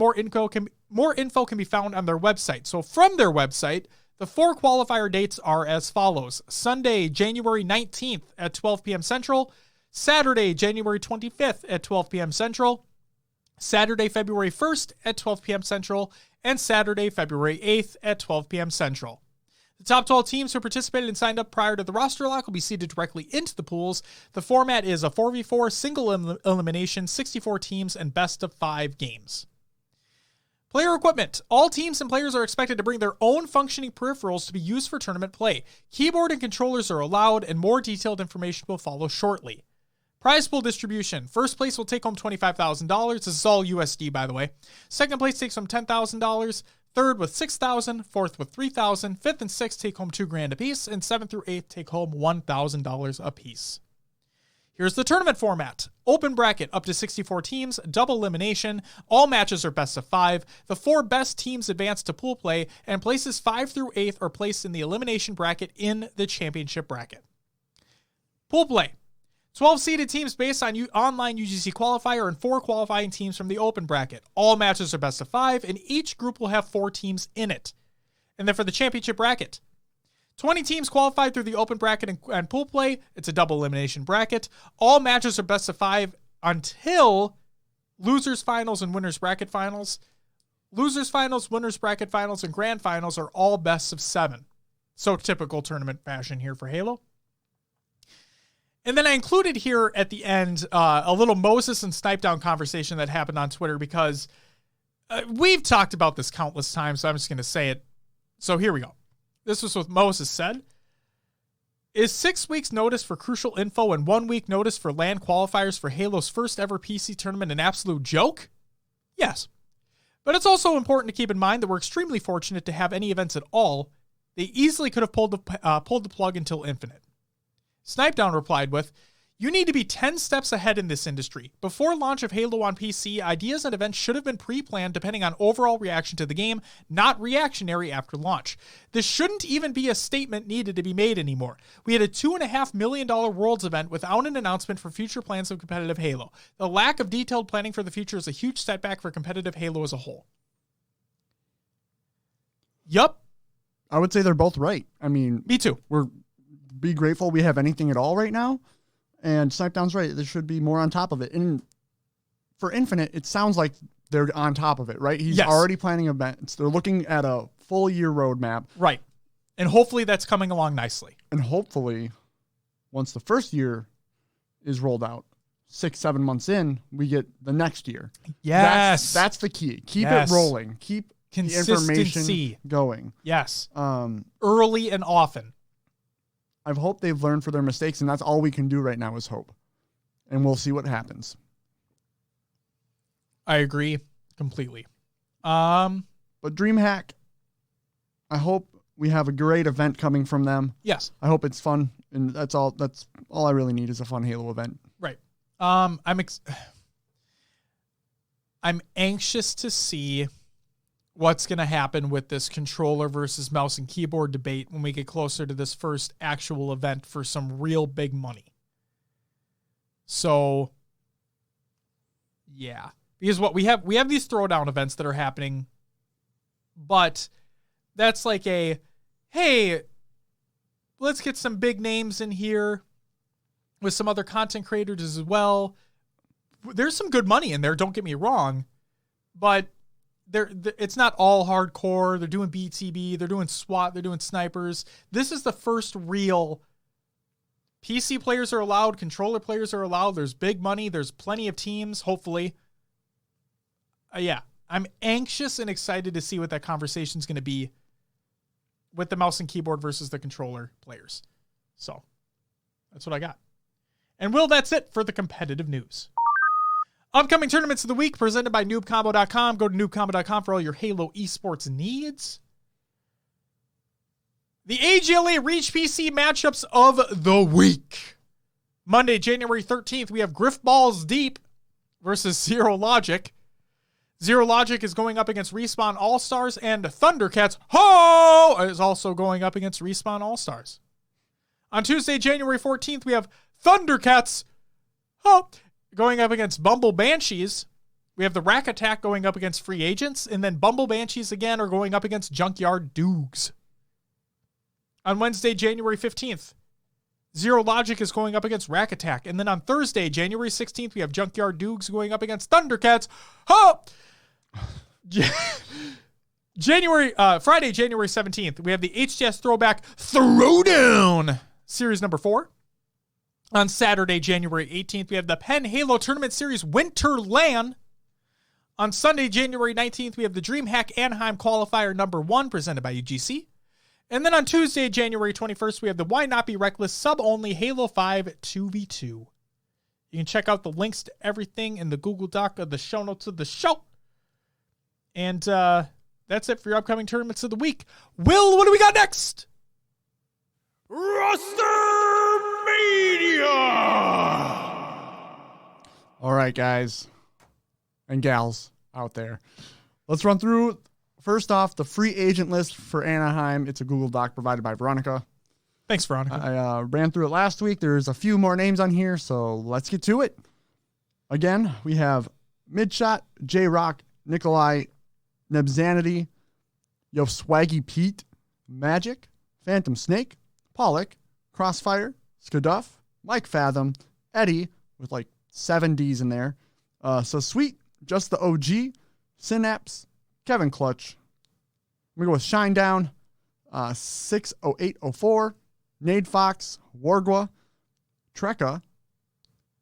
A: more info can be found on their website. So from their website, the 4 qualifier dates are as follows. Sunday, January 19th at 12 p.m. Central. Saturday, January 25th at 12 p.m. Central. Saturday, February 1st at 12 p.m. Central. And Saturday, February 8th at 12 p.m. Central. The top 12 teams who participated and signed up prior to the roster lock will be seeded directly into the pools. The format is a 4v4 single elimination, 64 teams, and best of 5 games. Player equipment. All teams and players are expected to bring their own functioning peripherals to be used for tournament play. Keyboard and controllers are allowed, and more detailed information will follow shortly. Prize pool distribution. First place will take home $25,000. This is all USD, by the way. Second place takes home $10,000. Third with $6,000, fourth with $3,000, fifth and sixth take home $2,000 apiece, and seventh through eighth take home $1,000 apiece. Here's the tournament format. Open bracket up to 64 teams, double elimination. All matches are best of 5. The 4 best teams advance to pool play, and places 5 through 8 are placed in the elimination bracket in the championship bracket. Pool play. 12 seeded teams based on online UGC qualifier and 4 qualifying teams from the open bracket. All matches are best of 5, and each group will have 4 teams in it. And then for the championship bracket, 20 teams qualified through the open bracket and pool play. It's a double elimination bracket. All matches are best of 5 until losers finals and winners bracket finals. Losers finals, winners bracket finals, and grand finals are all best of 7. So typical tournament fashion here for Halo. And then I included here at the end a little Moses and Snipe Down conversation that happened on Twitter because we've talked about this countless times, so I'm just going to say it. So here we go. This was what Moses said. Is 6 weeks notice for crucial info and 1 week notice for LAN qualifiers for Halo's first ever PC tournament an absolute joke? Yes. But it's also important to keep in mind that we're extremely fortunate to have any events at all. They easily could have pulled the plug until Infinite. Snipe Down replied with, you need to be 10 steps ahead in this industry. Before launch of Halo on PC, ideas and events should have been pre-planned depending on overall reaction to the game, not reactionary after launch. This shouldn't even be a statement needed to be made anymore. We had a $2.5 million Worlds event without an announcement for future plans of competitive Halo. The lack of detailed planning for the future is a huge setback for competitive Halo as a whole. Yup.
B: I would say they're both right. I mean,
A: me too.
B: Be grateful we have anything at all right now. And Snipe Down's right. There should be more on top of it. And for Infinite, it sounds like they're on top of it, right? He's already planning events. They're looking at a full year roadmap.
A: Right. And hopefully that's coming along nicely.
B: And hopefully, once the first year is rolled out, 6-7 months in, we get the next year.
A: Yes.
B: That's the key. Keep it rolling. Keep the information going.
A: Yes. Early and often.
B: I hope they've learned from their mistakes, and that's all we can do right now is hope. And we'll see what happens.
A: I agree completely.
B: But Dreamhack, I hope we have a great event coming from them.
A: Yes.
B: I hope it's fun, and that's all I really need is a fun Halo event.
A: Right. I'm anxious to see what's going to happen with this controller versus mouse and keyboard debate when we get closer to this first actual event for some real big money. So, yeah. Because what we have these throwdown events that are happening, but that's like hey, let's get some big names in here with some other content creators as well. There's some good money in there, don't get me wrong, but it's not all hardcore. They're doing BTB, they're doing SWAT, they're doing snipers. This is the first real PC players are allowed, controller players are allowed. There's big money. There's plenty of teams, hopefully. Yeah, I'm anxious and excited to see what that conversation is going to be with the mouse and keyboard versus the controller players. So that's what I got. And Will, that's it for the competitive news. Upcoming tournaments of the week presented by noobcombo.com. Go to noobcombo.com for all your Halo esports needs. The AGLA Reach PC matchups of the week. Monday, January 13th, we have Griff Balls Deep versus Zero Logic. Zero Logic is going up against Respawn All-Stars, and Thundercats is also going up against Respawn All-Stars. On Tuesday, January 14th, we have Thundercats going up against Bumble Banshees. We have the Rack Attack going up against Free Agents, and then Bumble Banshees again are going up against Junkyard Doogs. On Wednesday, January 15th, Zero Logic is going up against Rack Attack. And then on Thursday, January 16th, we have Junkyard Doogs going up against Thundercats. Friday, January 17th, we have the HCS Throwback Throwdown Series number 4. On Saturday, January 18th, we have the Penn Halo Tournament Series Winter LAN. On Sunday, January 19th, we have the Dreamhack Anaheim Qualifier number 1 presented by UGC. And then on Tuesday, January 21st, we have the Why Not Be Reckless sub-only Halo 5 2v2. You can check out the links to everything in the Google Doc of the show notes of the show. And that's it for your upcoming tournaments of the week. Will, what do we got next? Roster Media!
B: All right, guys and gals out there. Let's run through, first off, the free agent list for Anaheim. It's a Google Doc provided by Veronica.
A: Thanks, Veronica.
B: I ran through it last week. There's a few more names on here, so let's get to it. Again, we have Midshot, J-Rock, Nikolai, Nebzanity, Yo Swaggy Pete, Magic, Phantom Snake, Pollock, Crossfire, Skaduff, Mike Fathom, Eddie, with like 7 Ds in there. So Sweet, Just the OG, Synapse, Kevin Clutch. I'm going to go with Shinedown, 60804, Nade Fox, Wargwa, Trekka,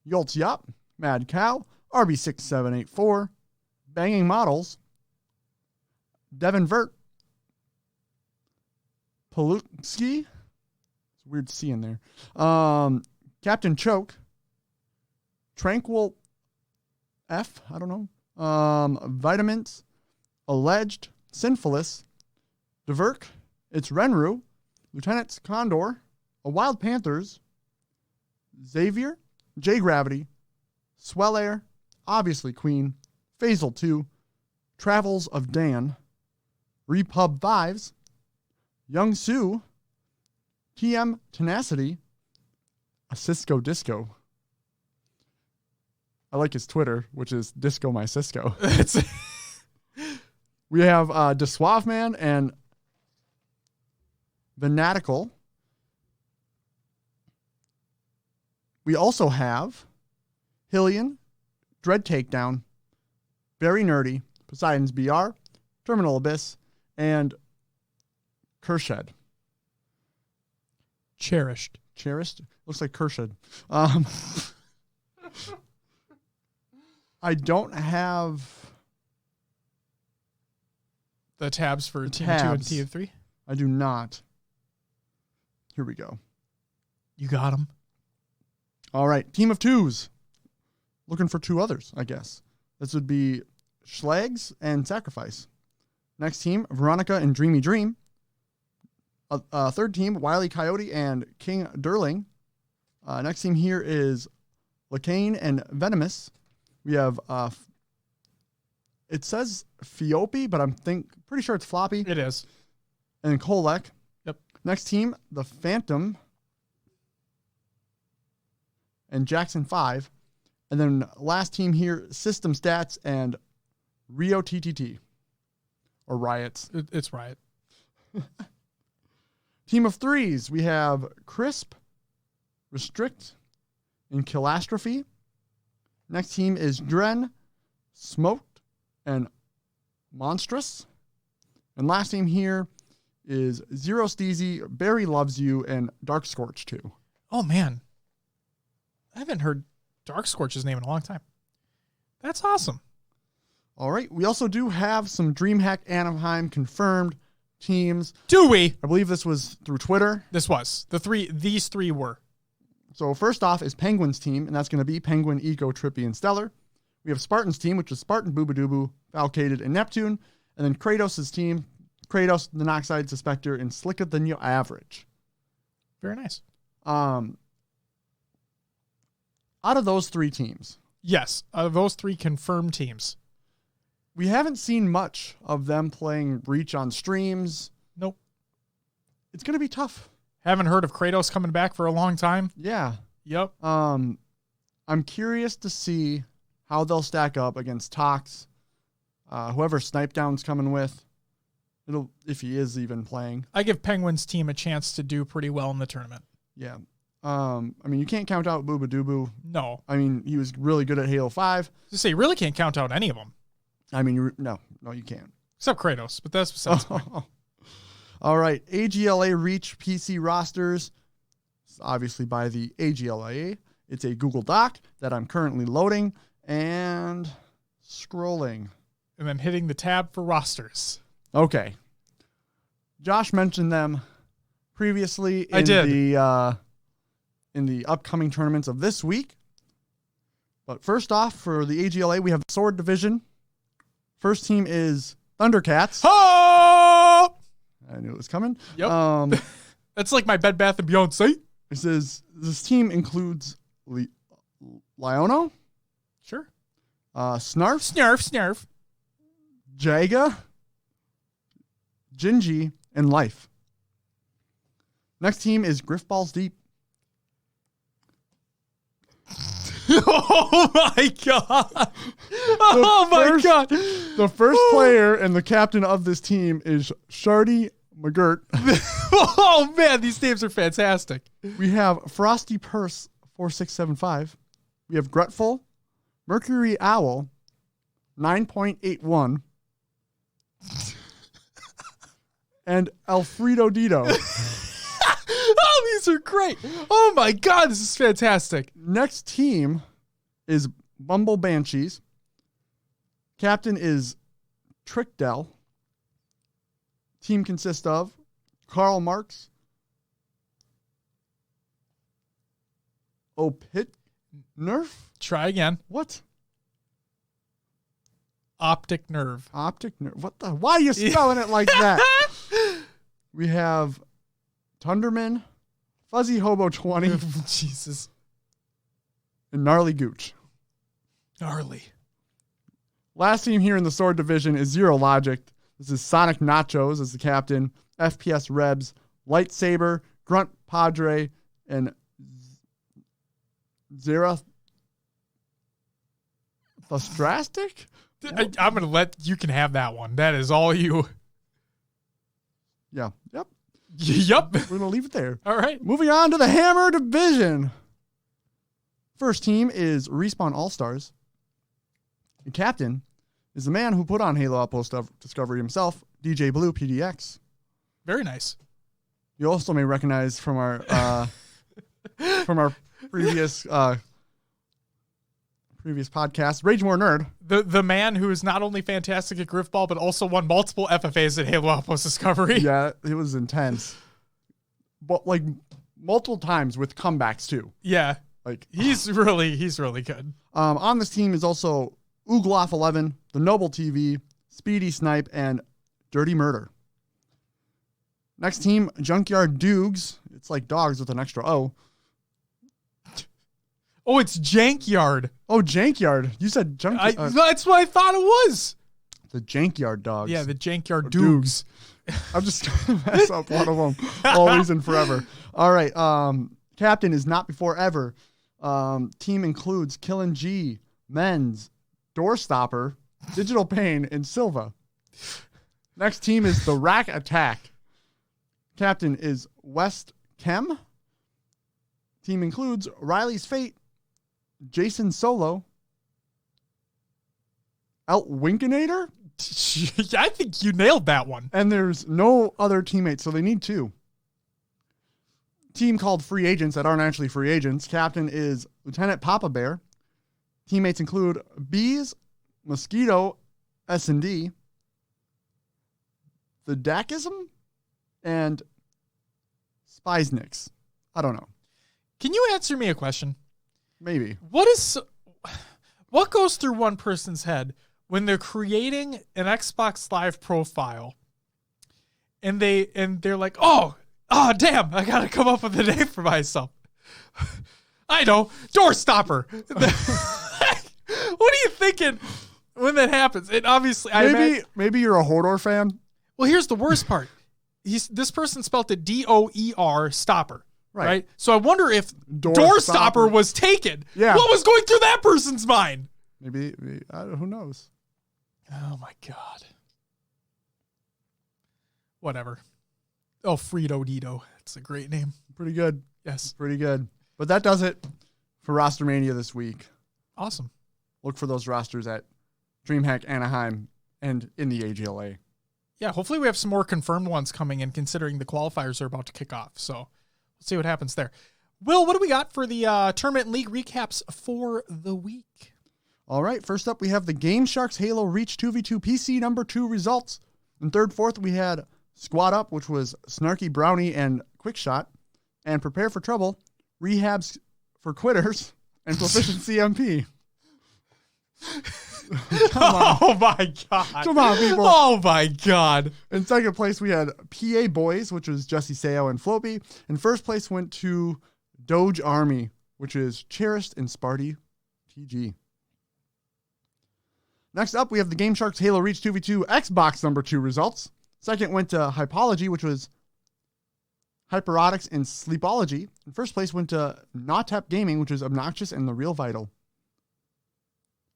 B: Yoltz Yup, Mad Cow, RB6784, Banging Models, Devin Vert, Palutsky, it's a weird C in there, Captain Choke, Tranquil F, I don't know, Vitamins, Alleged, Sinfulous, Diverk, It's Renru, Lieutenant Condor, A Wild Panthers, Xavier, J Gravity, Swell Air, Obviously Queen, Phasal 2, Travels of Dan, Repub Fives, Young Sue, TM Tenacity, a Cisco Disco. I like his Twitter, which is Disco My Cisco. We have DeSuave Man and Venatical. We also have Hillian, Dread Takedown, Very Nerdy, Poseidon's BR, Terminal Abyss, and Kershed.
A: Cherished.
B: Looks like Kershed. I don't have
A: the tabs for Team 2 and Team 3.
B: I do not. Here we go.
A: You got them.
B: All right. Team of 2s. Looking for 2 others, I guess. This would be Schlags and Sacrifice. Next team, Veronica and Dreamy Dream. Third team, Wily Coyote and King Durling. Next team here is Lacane and Venomous. We have, it says Fiopi, but I'm pretty sure it's Floppy.
A: It is.
B: And Kolek.
A: Yep.
B: Next team, the Phantom and Jackson 5. And then last team here, System Stats and Rio TTT. Or Riots.
A: It's Riot.
B: Team of 3s, we have Crisp, Restrict, and Kilastrophe. Next team is Dren, Smoked, and Monstrous. And last team here is Zero Steezy, Barry Loves You, and Dark Scorch 2.
A: Oh, man. I haven't heard Dark Scorch's name in a long time. That's awesome.
B: All right. We also do have some Dreamhack Anaheim confirmed teams.
A: Do we?
B: I believe this was through Twitter.
A: This was. These three were.
B: So first off is Penguin's team, and that's going to be Penguin, Eco, Trippy, and Stellar. We have Spartan's team, which is Spartan, Boobadooboo, Falcated, and Neptune. And then Kratos' team, Kratos, the Noxide, Suspector, and Slicker Than You Average.
A: Very nice.
B: Out of those 3 teams.
A: Yes, out of those 3 confirmed teams.
B: We haven't seen much of them playing Reach on streams.
A: Nope.
B: It's going to be tough.
A: Haven't heard of Kratos coming back for a long time.
B: Yeah.
A: Yep.
B: I'm curious to see how they'll stack up against Tox, whoever Snipedown's coming with. If he is even playing.
A: I give Penguin's team a chance to do pretty well in the tournament.
B: Yeah. I mean, you can't count out Boobadooboo.
A: No.
B: I mean, he was really good at Halo 5.
A: Just say you really can't count out any of them.
B: I mean, no, you can't.
A: Except Kratos, but that's besides the point.
B: All right. AGLA Reach PC rosters. It's obviously by the AGLA. It's a Google Doc that I'm currently loading and scrolling.
A: And then hitting the tab for rosters.
B: Okay. Josh mentioned them previously in the upcoming tournaments of this week. But first off, for the AGLA, we have the Sword Division. First team is Thundercats.
A: Oh!
B: I knew it was coming.
A: Yep. That's like my Bed Bath & Beyond site.
B: It says this team includes Liono.
A: Sure.
B: Snarf. Jaga. Gingy. And Life. Next team is Griff Balls Deep.
A: Oh my god! Oh my god!
B: The first player and the captain of this team is Shardy McGirt.
A: Oh man, these names are fantastic.
B: We have Frosty Purse 4675. We have Grutful, Mercury Owl 9.81, and Alfredo Dito.
A: Oh, these are great. Oh my god, this is fantastic.
B: Next team is Bumble Banshees. Captain is Trickdell. Team consists of Karl Marx, Opit Nerf.
A: Try again.
B: What?
A: Optic Nerve.
B: Optic Nerf. What the? Why are you spelling it like that? We have Tunderman, Fuzzy Hobo 20,
A: Jesus.
B: and Gnarly Gooch.
A: Gnarly.
B: Last team here in the Sword Division is Zero Logic. This is Sonic Nachos as the captain, FPS Rebs, Lightsaber, Grunt Padre, and Zera Thustrastic?
A: I'm going to let you can have that one. That is all you.
B: Yeah. Yep.
A: Yup.
B: We're going to leave it there.
A: All right.
B: Moving on to the Hammer Division. First team is Respawn All-Stars. The captain is the man who put on Halo Outpost Discovery himself, DJ Blue PDX.
A: Very nice.
B: You also may recognize from our previous podcast, Rage More Nerd.
A: The man who is not only fantastic at Griffball, but also won multiple FFAs at Halo Outpost Discovery.
B: Yeah, it was intense. But like multiple times with comebacks too.
A: Yeah.
B: Like
A: he's really good.
B: On this team is also Oogloff 11, The Noble TV, Speedy Snipe, and Dirty Murder. Next team, Junkyard Doogs. It's like dogs with an extra O.
A: Oh, it's Jankyard.
B: Oh, Jankyard. You said Junkyard.
A: That's what I thought it was.
B: The Jankyard Dogs.
A: Yeah, the Jankyard Doogs.
B: I'm just going to mess up one of them. Always and forever. All right. Captain is Not Before Ever. Team includes Killin' G, Men's, Doorstopper, Digital Pain, and Silva. Next team is the Rack Attack. Captain is West Chem. Team includes Riley's Fate, Jason Solo, Winkinator.
A: I think you nailed that one.
B: And there's no other teammates, so they need two. Team called Free Agents that aren't actually free agents. Captain is Lieutenant Papa Bear. Teammates include Bees, Mosquito, S&D, the Dakism, and Spizniks. I don't know.
A: Can you answer me a question?
B: Maybe.
A: What goes through one person's head when they're creating an Xbox Live profile and they're like, oh damn, I gotta come up with a name for myself. I know, Doorstopper. What are you thinking when that happens? And obviously,
B: maybe you're a Hodor fan.
A: Well, here's the worst part. This person spelled it DOER stopper. Right. So I wonder if Doorstopper was taken.
B: Yeah.
A: What was going through that person's mind?
B: Maybe who knows?
A: Oh my God. Whatever. Oh, Frito Dito. It's a great name.
B: Pretty good.
A: Yes.
B: Pretty good. But that does it for Roster Mania this week.
A: Awesome.
B: Look for those rosters at Dreamhack Anaheim and in the AGLA.
A: Yeah, hopefully we have some more confirmed ones coming in, considering the qualifiers are about to kick off. So we'll see what happens there. Will, what do we got for the tournament and league recaps for the week?
B: All right, first up we have the Game Sharks Halo Reach 2v2 PC number 2 results. In third, fourth, we had Squad Up, which was Snarky Brownie and Quick Shot, and Prepare for Trouble, Rehabs for Quitters, and Proficiency MP.
A: Oh my God.
B: Come on, people.
A: Oh my God.
B: In second place, we had PA Boys, which was Jesse Sayo and Floppy. And first place went to Doge Army, which is Cherished and Sparty TG. Next up, we have the Game Sharks Halo Reach 2v2 Xbox number 2 results. Second went to Hypology, which was Hyperotics, and Sleepology. And first place went to Nautep Gaming, which is Obnoxious and The Real Vital.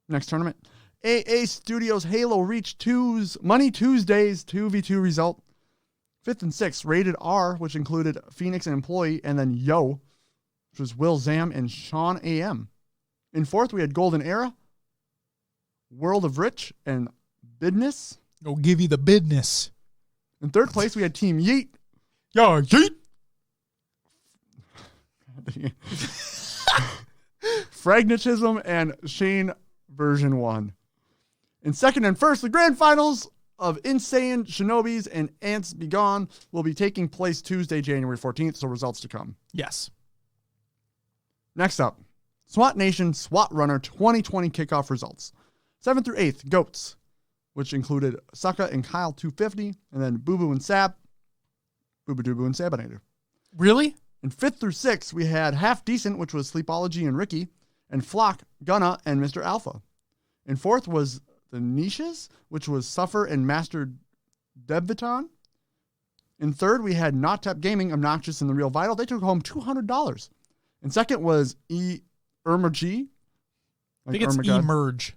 B: Next tournament, AA Studios Halo Reach 2's Money Tuesdays 2v2 result. 5th and 6th, Rated R, which included Phoenix and Employee, and then Yo, which was Will Zam and Sean AM. In 4th, we had Golden Era, World of Rich, and Bidness.
A: Go give you the business.
B: In 3rd place, we had Team Yeet.
A: Yo, yeet.
B: Fragnetism and Shane version 1. In 2nd and 1st, the grand finals of Insane, Shinobis, and Ants Be Gone will be taking place Tuesday, January 14th, so results to come.
A: Yes.
B: Next up, SWAT Nation SWAT Runner 2020 kickoff results. 7th through 8th, Goats, which included Sucka and Kyle 250, and then Boo Boo and Sab, Boo Boo Doo Boo and Sabinator.
A: Really?
B: In 5th through 6th, we had Half Decent, which was Sleepology and Ricky, and Flock, Gunna, and Mr. Alpha. In 4th was the Niches, which was Suffer and Master Debviton. In 3rd, we had Nautep Gaming, Obnoxious, and The Real Vital. They took home $200. In 2nd was Emergy.
A: I think it's Emerge.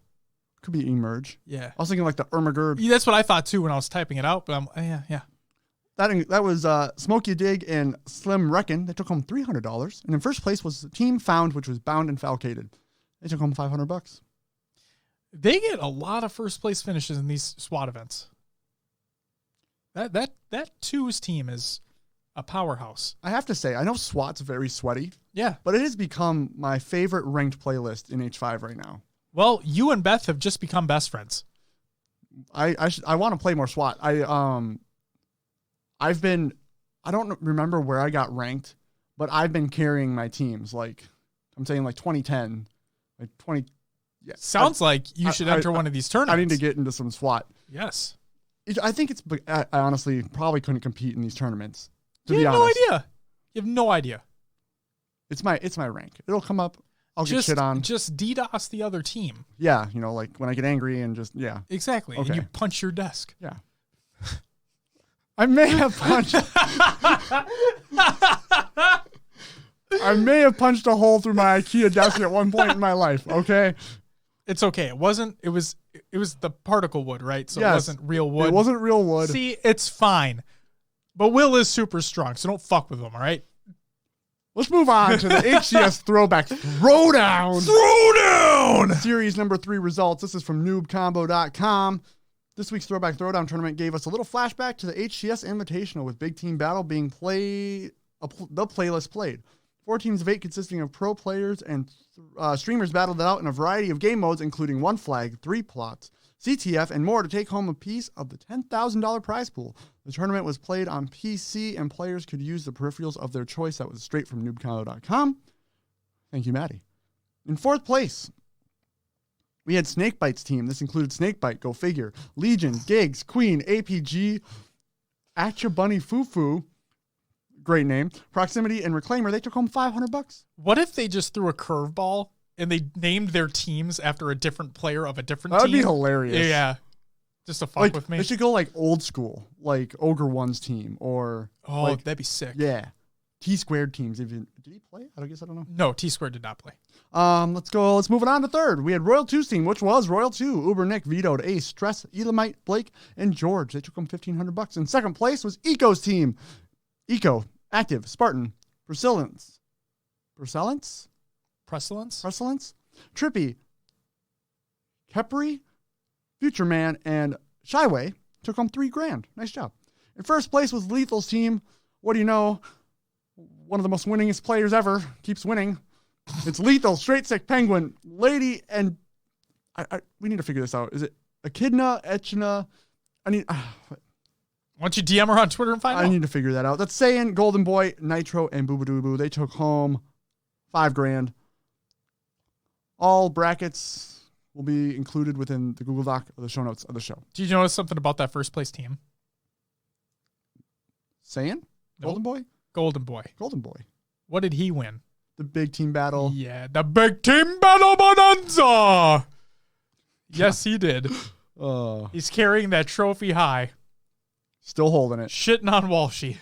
B: Could be Emerge.
A: Yeah. I
B: was thinking like the Ermagerd.
A: Yeah, that's what I thought too when I was typing it out, but yeah.
B: That was Smokey Dig and Slim Reckon. They took home $300. And in first place was Team Found, which was Bound and Falcated. They took home $500.
A: They get a lot of first place finishes in these SWAT events. That 2's team is a powerhouse.
B: I have to say, I know SWAT's very sweaty.
A: Yeah.
B: But it has become my favorite ranked playlist in H5 right now.
A: Well, you and Beth have just become best friends.
B: I want to play more SWAT. I don't remember where I got ranked, but I've been carrying my teams. Like, I'm saying like 2010, like 20. Yeah.
A: Sounds like you should enter one of these tournaments.
B: I need to get into some SWAT.
A: Yes.
B: I think I honestly probably couldn't compete in these tournaments.
A: You have no idea. You have no idea.
B: It's my rank. It'll come up. I'll get shit on.
A: Just DDoS the other team.
B: Yeah. Like when I get angry and just, yeah.
A: Exactly. Okay. And you punch your desk.
B: Yeah. I may have punched. I may have punched a hole through my IKEA desk at one point in my life. Okay.
A: It's okay. It was the particle wood, right? So yes, it wasn't real wood.
B: It wasn't real wood.
A: See, it's fine. But Will is super strong, so don't fuck with him, all right?
B: Let's move on to the HCS Throwback Throwdown.
A: Throwdown!
B: Series number 3 results. This is from noobcombo.com. This week's Throwback Throwdown tournament gave us a little flashback to the HCS Invitational with Big Team Battle being the playlist played. 4 teams of 8 consisting of pro players and streamers battled it out in a variety of game modes, including 1 flag, 3 plots, CTF, and more to take home a piece of the $10,000 prize pool. The tournament was played on PC, and players could use the peripherals of their choice. That was straight from noobcombo.com. Thank you, Maddie. In 4th place, we had Snakebite's team. This included Snakebite, go figure, Legion, Gigs, Queen, APG, Atcha Bunny Fufu, great name, Proximity, and Reclaimer. They took home $500.
A: What if they just threw a curveball and they named their teams after a different player of a different team?
B: That would be hilarious.
A: Yeah. Just to fuck with me.
B: They should go like old school, like Ogre One's team, or
A: that'd be sick.
B: Yeah. T-squared teams. Did he play? I don't know.
A: No, T-squared did not play.
B: Let's move it on to 3rd. We had Royal 2's team, which was Royal 2, Uber Nick, Vetoed, Ace, Stress, Elamite, Blake, and George. They took home $1,500. In 2nd place was Eco's team. Eco, Active, Spartan, Priscillance, Trippy, Kepri, Future Man, and Shyway took home $3,000. Nice job. In 1st place was Lethal's team. What do you know? One of the most winningest players ever. Keeps winning. It's Lethal, Straight Sick, Penguin, Lady, and we need to figure this out. Is it Echidna? Why
A: don't you DM her on Twitter and find out?
B: I need to figure that out. That's Saiyan, Golden Boy, Nitro, and Boobadoo. They took home $5,000. All brackets will be included within the Google Doc of the show notes of the show.
A: Did you notice something about that first place team?
B: Saiyan?
A: Nope.
B: Golden Boy.
A: What did he win?
B: The big team battle.
A: Yeah, the big team battle bonanza. Yes, he did. He's carrying that trophy high.
B: Still holding it.
A: Shitting on Walshy.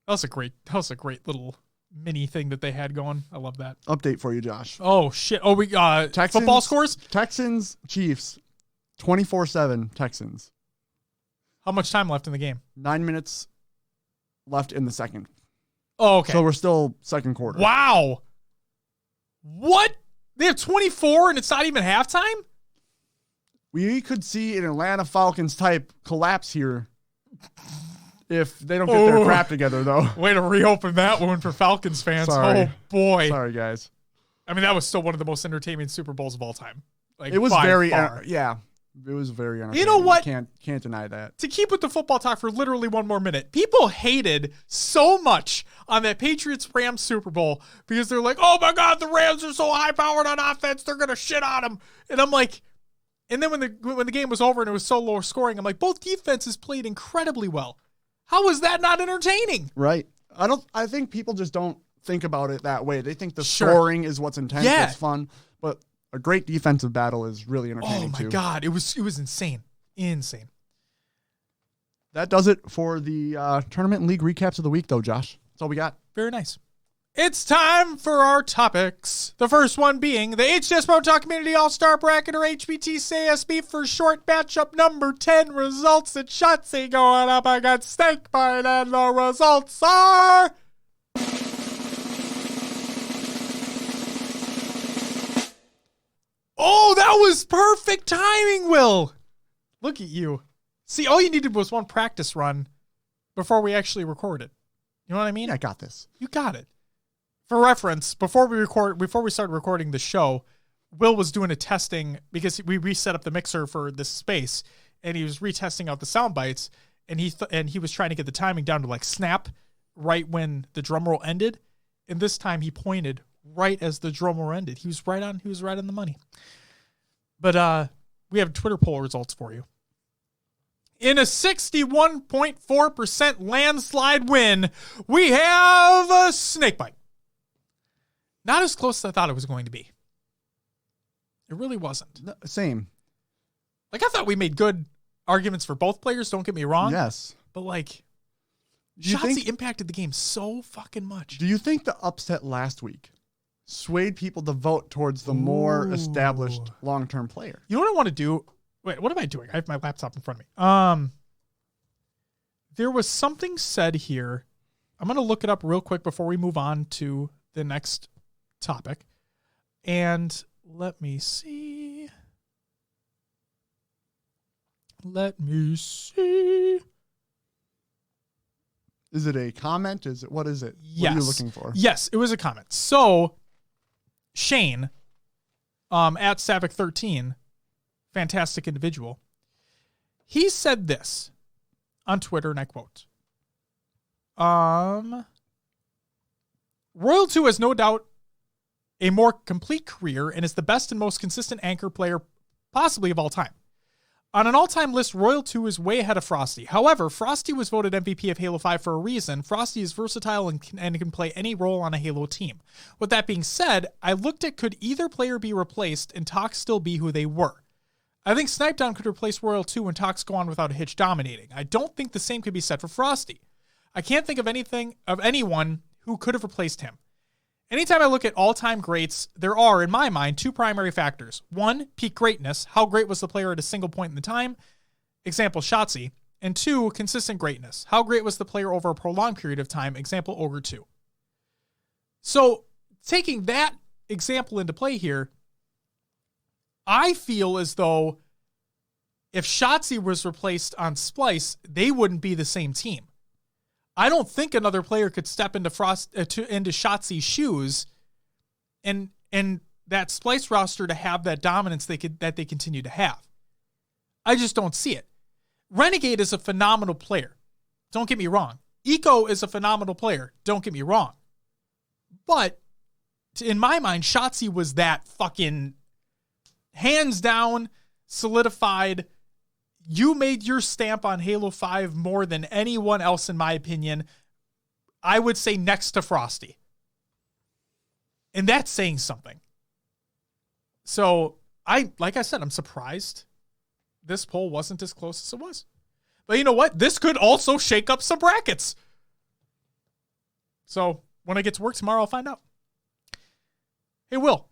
A: That was a great little mini thing that they had going. I love that.
B: Update for you, Josh.
A: Oh shit. Oh, we
B: Texans,
A: football scores?
B: Texans, Chiefs, 24-7 Texans.
A: How much time left in the game?
B: 9 minutes left in the second.
A: Oh, okay.
B: So we're still second quarter.
A: Wow. What? They have 24 and it's not even halftime?
B: We could see an Atlanta Falcons type collapse here if they don't get their crap together, though.
A: Way to reopen that wound for Falcons fans.
B: Sorry.
A: Oh, boy.
B: Sorry, guys.
A: I mean, that was still one of the most entertaining Super Bowls of all time. Like,
B: it was very, it was very entertaining.
A: You know what?
B: Can't deny that.
A: To keep with the football talk for literally one more minute, people hated so much on that Patriots-Rams Super Bowl because they're like, oh my God, the Rams are so high-powered on offense, they're going to shit on them. And I'm like, and then when the game was over and it was so low scoring, I'm like, both defenses played incredibly well. How is that not entertaining?
B: Right. I think people just don't think about it that way. They think the scoring is what's intense, it's fun, but a great defensive battle is really entertaining too.
A: Oh my God, it was insane. Insane.
B: That does it for the tournament and league recaps of the week, though, Josh. That's all we got.
A: Very nice. It's time for our topics. The first one being the HCS Pro Talk Community All-Star Bracket, or HPTCASB for short, matchup number 10. Results at Shotzi going up against Snakebite, and the results are... Oh, that was perfect timing, Will. Look at you. See, all you needed was one practice run before we actually recorded. You know what I mean?
B: Yeah, I got this.
A: You got it. For reference, before we started recording the show, Will was doing a testing because we reset up the mixer for this space, and he was retesting out the sound bites, and he was trying to get the timing down to like snap right when the drum roll ended, and this time he pointed right as the drum roll ended. He was right on the money. But we have Twitter poll results for you. In a 61.4% landslide win, we have a Snakebite. Not as close as I thought it was going to be. It really wasn't.
B: No, same.
A: Like, I thought we made good arguments for both players, don't get me wrong.
B: Yes.
A: But, like, Shoutouts impacted the game so fucking much.
B: Do you think the upset last week swayed people to vote towards the more established long-term player?
A: You know what I want to do? Wait, what am I doing? I have my laptop in front of me. There was something said here. I'm going to look it up real quick before we move on to the next topic. And let me see.
B: Is it a comment? What is it?
A: Yes.
B: What are you looking for?
A: Yes, it was a comment. So Shane, at Savic13, fantastic individual, he said this on Twitter, and I quote, Royal 2 has no doubt a more complete career and is the best and most consistent anchor player possibly of all time. On an all-time list, Royal 2 is way ahead of Frosty. However, Frosty was voted MVP of Halo 5 for a reason. Frosty is versatile and can play any role on a Halo team. With that being said, I looked at could either player be replaced and Tox still be who they were. I think Snipedown could replace Royal 2 and Tox go on without a hitch dominating. I don't think the same could be said for Frosty. I can't think of anyone who could have replaced him. Anytime I look at all-time greats, there are, in my mind, two primary factors. One, peak greatness. How great was the player at a single point in the time? Example, Shotzzy. And two, consistent greatness. How great was the player over a prolonged period of time? Example, Ogre 2. So, taking that example into play here, I feel as though if Shotzzy was replaced on Splice, they wouldn't be the same team. I don't think another player could step into into Shotzi's shoes and that Splice roster to have that dominance that they continue to have. I just don't see it. Renegade is a phenomenal player. Don't get me wrong. Eco is a phenomenal player. Don't get me wrong. But in my mind, Shotzi was that fucking hands down solidified. You made your stamp on Halo 5 more than anyone else, in my opinion. I would say next to Frosty. And that's saying something. So, like I said, I'm surprised this poll wasn't as close as it was. But you know what? This could also shake up some brackets. So when I get to work tomorrow, I'll find out. Hey, Will.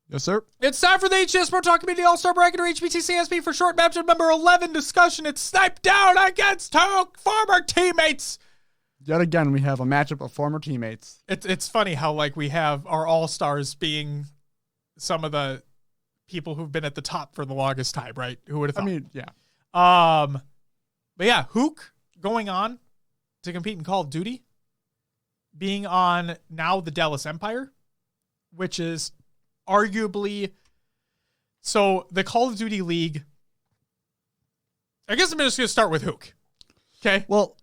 B: Yes, sir.
A: It's time for the HCS Pro Talk Community All-Star Bracket, or HPTCASB for short. Matchup number 11 discussion. It's Snipe Down against two former teammates.
B: Yet again, we have a matchup of former teammates.
A: It's funny how like we have our All-Stars being some of the people who've been at the top for the longest time, right? Who would have thought?
B: I mean, yeah.
A: But yeah, Hook going on to compete in Call of Duty, being on now the Dallas Empire, which is arguably, so the Call of Duty League, I guess I'm just going to start with Hook. Okay.
B: Well,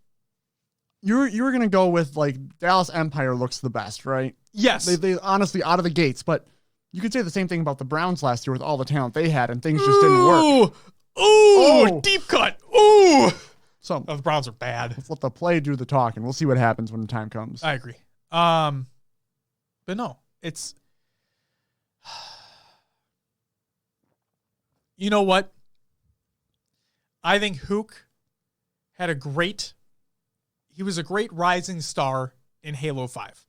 B: you were going to go with like Dallas Empire looks the best, right?
A: Yes.
B: They honestly out of the gates, but you could say the same thing about the Browns last year with all the talent they had and things just didn't work.
A: Ooh, deep cut. Ooh.
B: So
A: the Browns are bad.
B: Let's let the play do the talking. We'll see what happens when the time comes.
A: I agree. But no, it's, you know what? I think Hook had he was a great rising star in Halo 5.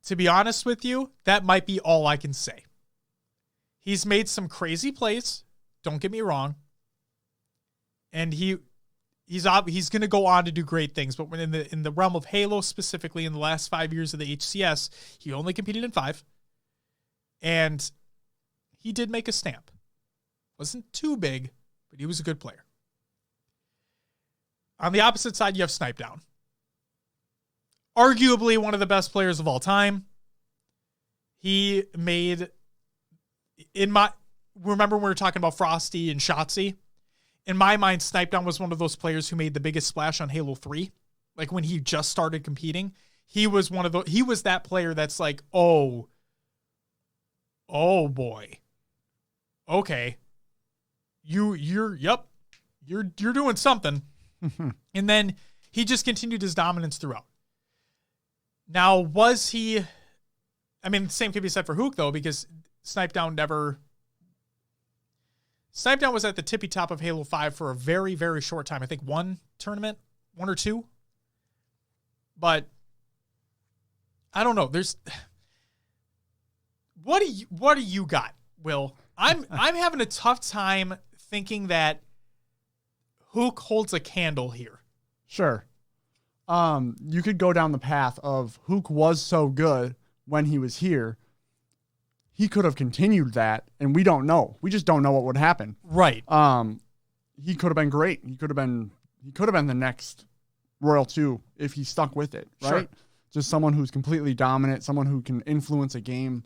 A: To be honest with you, that might be all I can say. He's made some crazy plays, don't get me wrong. And he's going to go on to do great things, but when in the realm of Halo specifically in the last 5 years of the HCS, he only competed in 5. And he did make a stamp. Wasn't too big, but he was a good player. On the opposite side, you have Snipe Down. Arguably one of the best players of all time. He made, remember when we were talking about Frosty and Shotzi? In my mind, Snipe Down was one of those players who made the biggest splash on Halo 3. Like when he just started competing, he was that player that's like, oh boy. Okay. You're doing something. And then he just continued his dominance throughout. Now, was he, I mean, the same could be said for Hook though, because Snipe Down was at the tippy top of Halo 5 for a very, very short time. I think one or two. But I don't know. What do you got, Will? I'm having a tough time thinking that Hook holds a candle here.
B: Sure. You could go down the path of Hook was so good when he was here. He could have continued that, and we don't know. We just don't know what would happen.
A: Right.
B: He could have been great. He could have been the next Royal 2 if he stuck with it, right? Sure. Just someone who's completely dominant, someone who can influence a game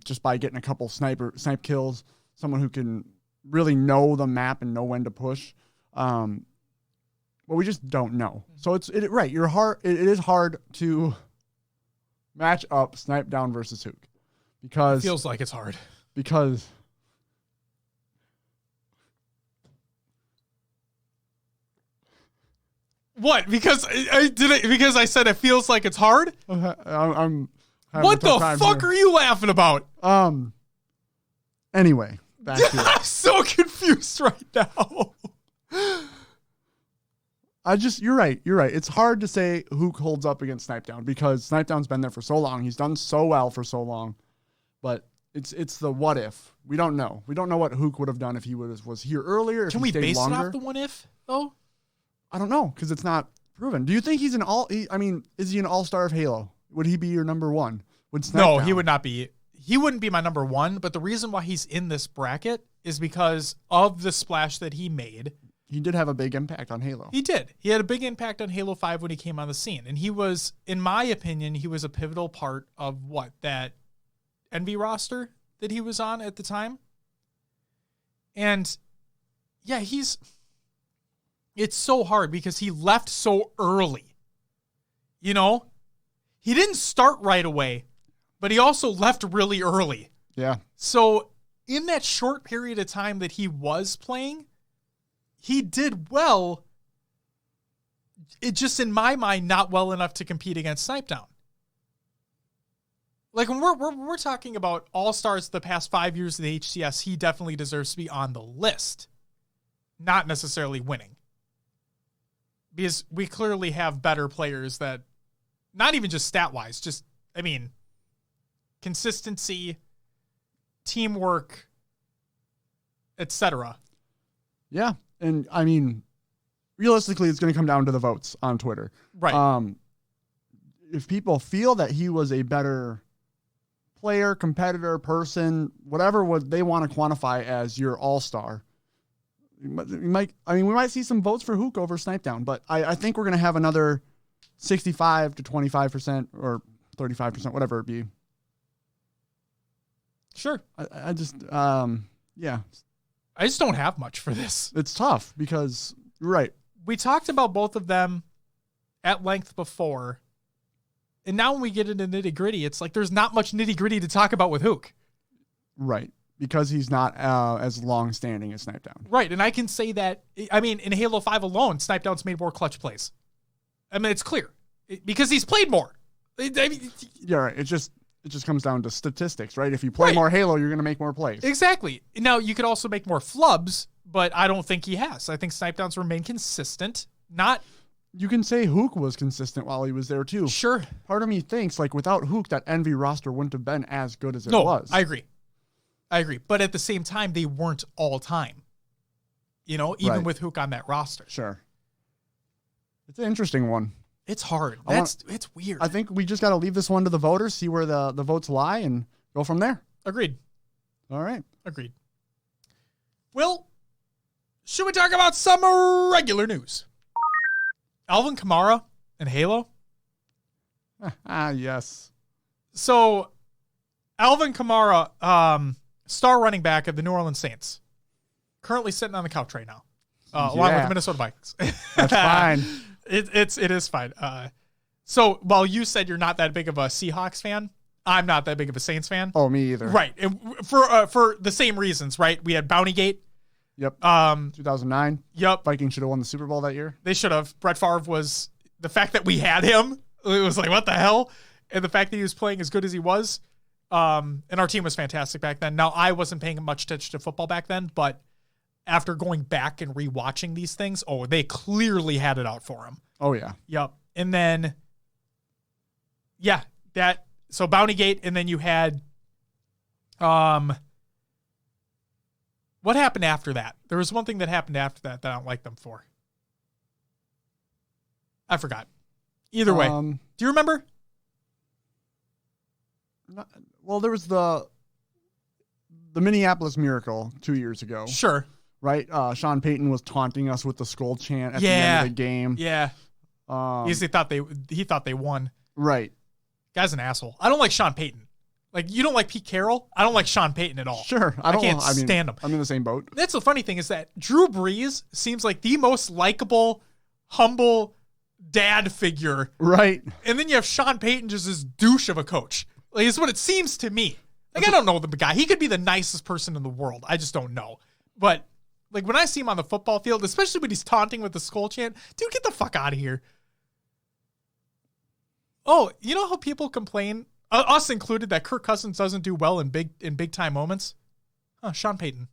B: just by getting a couple snipe kills, someone who can really know the map and know when to push. But we just don't know. So it is hard to match up Snipe Down versus Hook. Because
A: it feels like it's hard.
B: Because
A: what? Because I said it feels like it's hard?
B: I'm
A: what the fuck are you laughing about?
B: Anyway, back to it.
A: I'm so confused right now.
B: You're right. It's hard to say Hook holds up against Snipe Down because Snipe Down's been there for so long. He's done so well for so long. But it's the what if. We don't know. We don't know what Hook would have done if he was here earlier.
A: Can we base it off the what if, though?
B: I don't know, because it's not proven. Do you think he's is he an all-star of Halo? Would he be your number one?
A: No, he would not be. He wouldn't be my number one, but the reason why he's in this bracket is because of the splash that he made.
B: He did have a big impact on Halo.
A: He did. He had a big impact on Halo 5 when he came on the scene. And he was, in my opinion, he was a pivotal part of that Envy roster that he was on at the time. And yeah, it's so hard because he left so early. You know, he didn't start right away, but he also left really early.
B: Yeah.
A: So in that short period of time that he was playing, he did well. It just, in my mind, not well enough to compete against Snipe Down. Like when we're talking about all-stars the past 5 years of the HCS, he definitely deserves to be on the list. Not necessarily winning. because we clearly have better players that, not even just stat-wise, just, I mean, consistency, teamwork, etc.
B: Yeah. And I mean, realistically, it's going to come down to the votes on Twitter.
A: Right.
B: If people feel that he was a better player, competitor, person, whatever they want to quantify as your all-star, we might see some votes for Hook over Snipedown, but I think we're going to have another 65 to 25% or 35%, whatever it be.
A: Sure.
B: I just, yeah.
A: I just don't have much for this.
B: It's tough because, you're right.
A: We talked about both of them at length before, and now when we get into nitty-gritty, it's like there's not much nitty-gritty to talk about with Hook.
B: Right. Because he's not as long-standing as Snipedown.
A: Right, and I can say that, I mean, in Halo 5 alone, Snipedown's made more clutch plays. I mean, it's clear. Because he's played more.
B: Yeah, right. It just comes down to statistics, right? If you play more Halo, you're going to make more plays.
A: Exactly. Now, you could also make more flubs, but I don't think he has. I think Snipedown's remained consistent.
B: You can say Hook was consistent while he was there, too.
A: Sure.
B: Part of me thinks, like, without Hook, that Envy roster wouldn't have been as good as it was.
A: I agree. But at the same time, they weren't all time. You know, even with Hook on that roster.
B: Sure. It's an interesting one.
A: It's hard. It's weird.
B: I think we just got to leave this one to the voters, see where the votes lie, and go from there.
A: Agreed.
B: All right.
A: Agreed. Well, should we talk about some regular news? Alvin Kamara and Halo?
B: Yes.
A: So, Alvin Kamara, star running back of the New Orleans Saints, currently sitting on the couch right now, along with the Minnesota Vikings.
B: That's fine.
A: It is fine. So while you said you're not that big of a Seahawks fan, I'm not that big of a Saints fan.
B: Oh, me either.
A: Right. And for the same reasons, right? We had Bountygate.
B: Yep. 2009.
A: Yep.
B: Vikings should have won the Super Bowl that year.
A: They should have. Brett Favre was, the fact that we had him, it was like, what the hell? And the fact that he was playing as good as he was. And our team was fantastic back then. Now, I wasn't paying much attention to football back then, but after going back and rewatching these things, they clearly had it out for him.
B: Oh, yeah.
A: Yep. And then, so Bountygate, and then you had, what happened after that? There was one thing that happened after that I don't like them for. I forgot. Either way. Do you remember?
B: Well, there was the Minneapolis Miracle 2 years ago.
A: Sure.
B: Right? Sean Payton was taunting us with the skull chant at the end of the game.
A: Yeah. He thought they won.
B: Right.
A: Guy's an asshole. I don't like Sean Payton. Like, you don't like Pete Carroll? I don't like Sean Payton at all.
B: Sure.
A: I can't stand him.
B: I'm in the same boat.
A: That's the funny thing is that Drew Brees seems like the most likable, humble dad figure.
B: Right.
A: And then you have Sean Payton, just this douche of a coach. Like, it's what it seems to me. Like, I don't know the guy. He could be the nicest person in the world. I just don't know. But, like, when I see him on the football field, especially when he's taunting with the skull chant, dude, get the fuck out of here. Oh, you know how people complain, us included, that Kirk Cousins doesn't do well in big time moments? Sean Payton.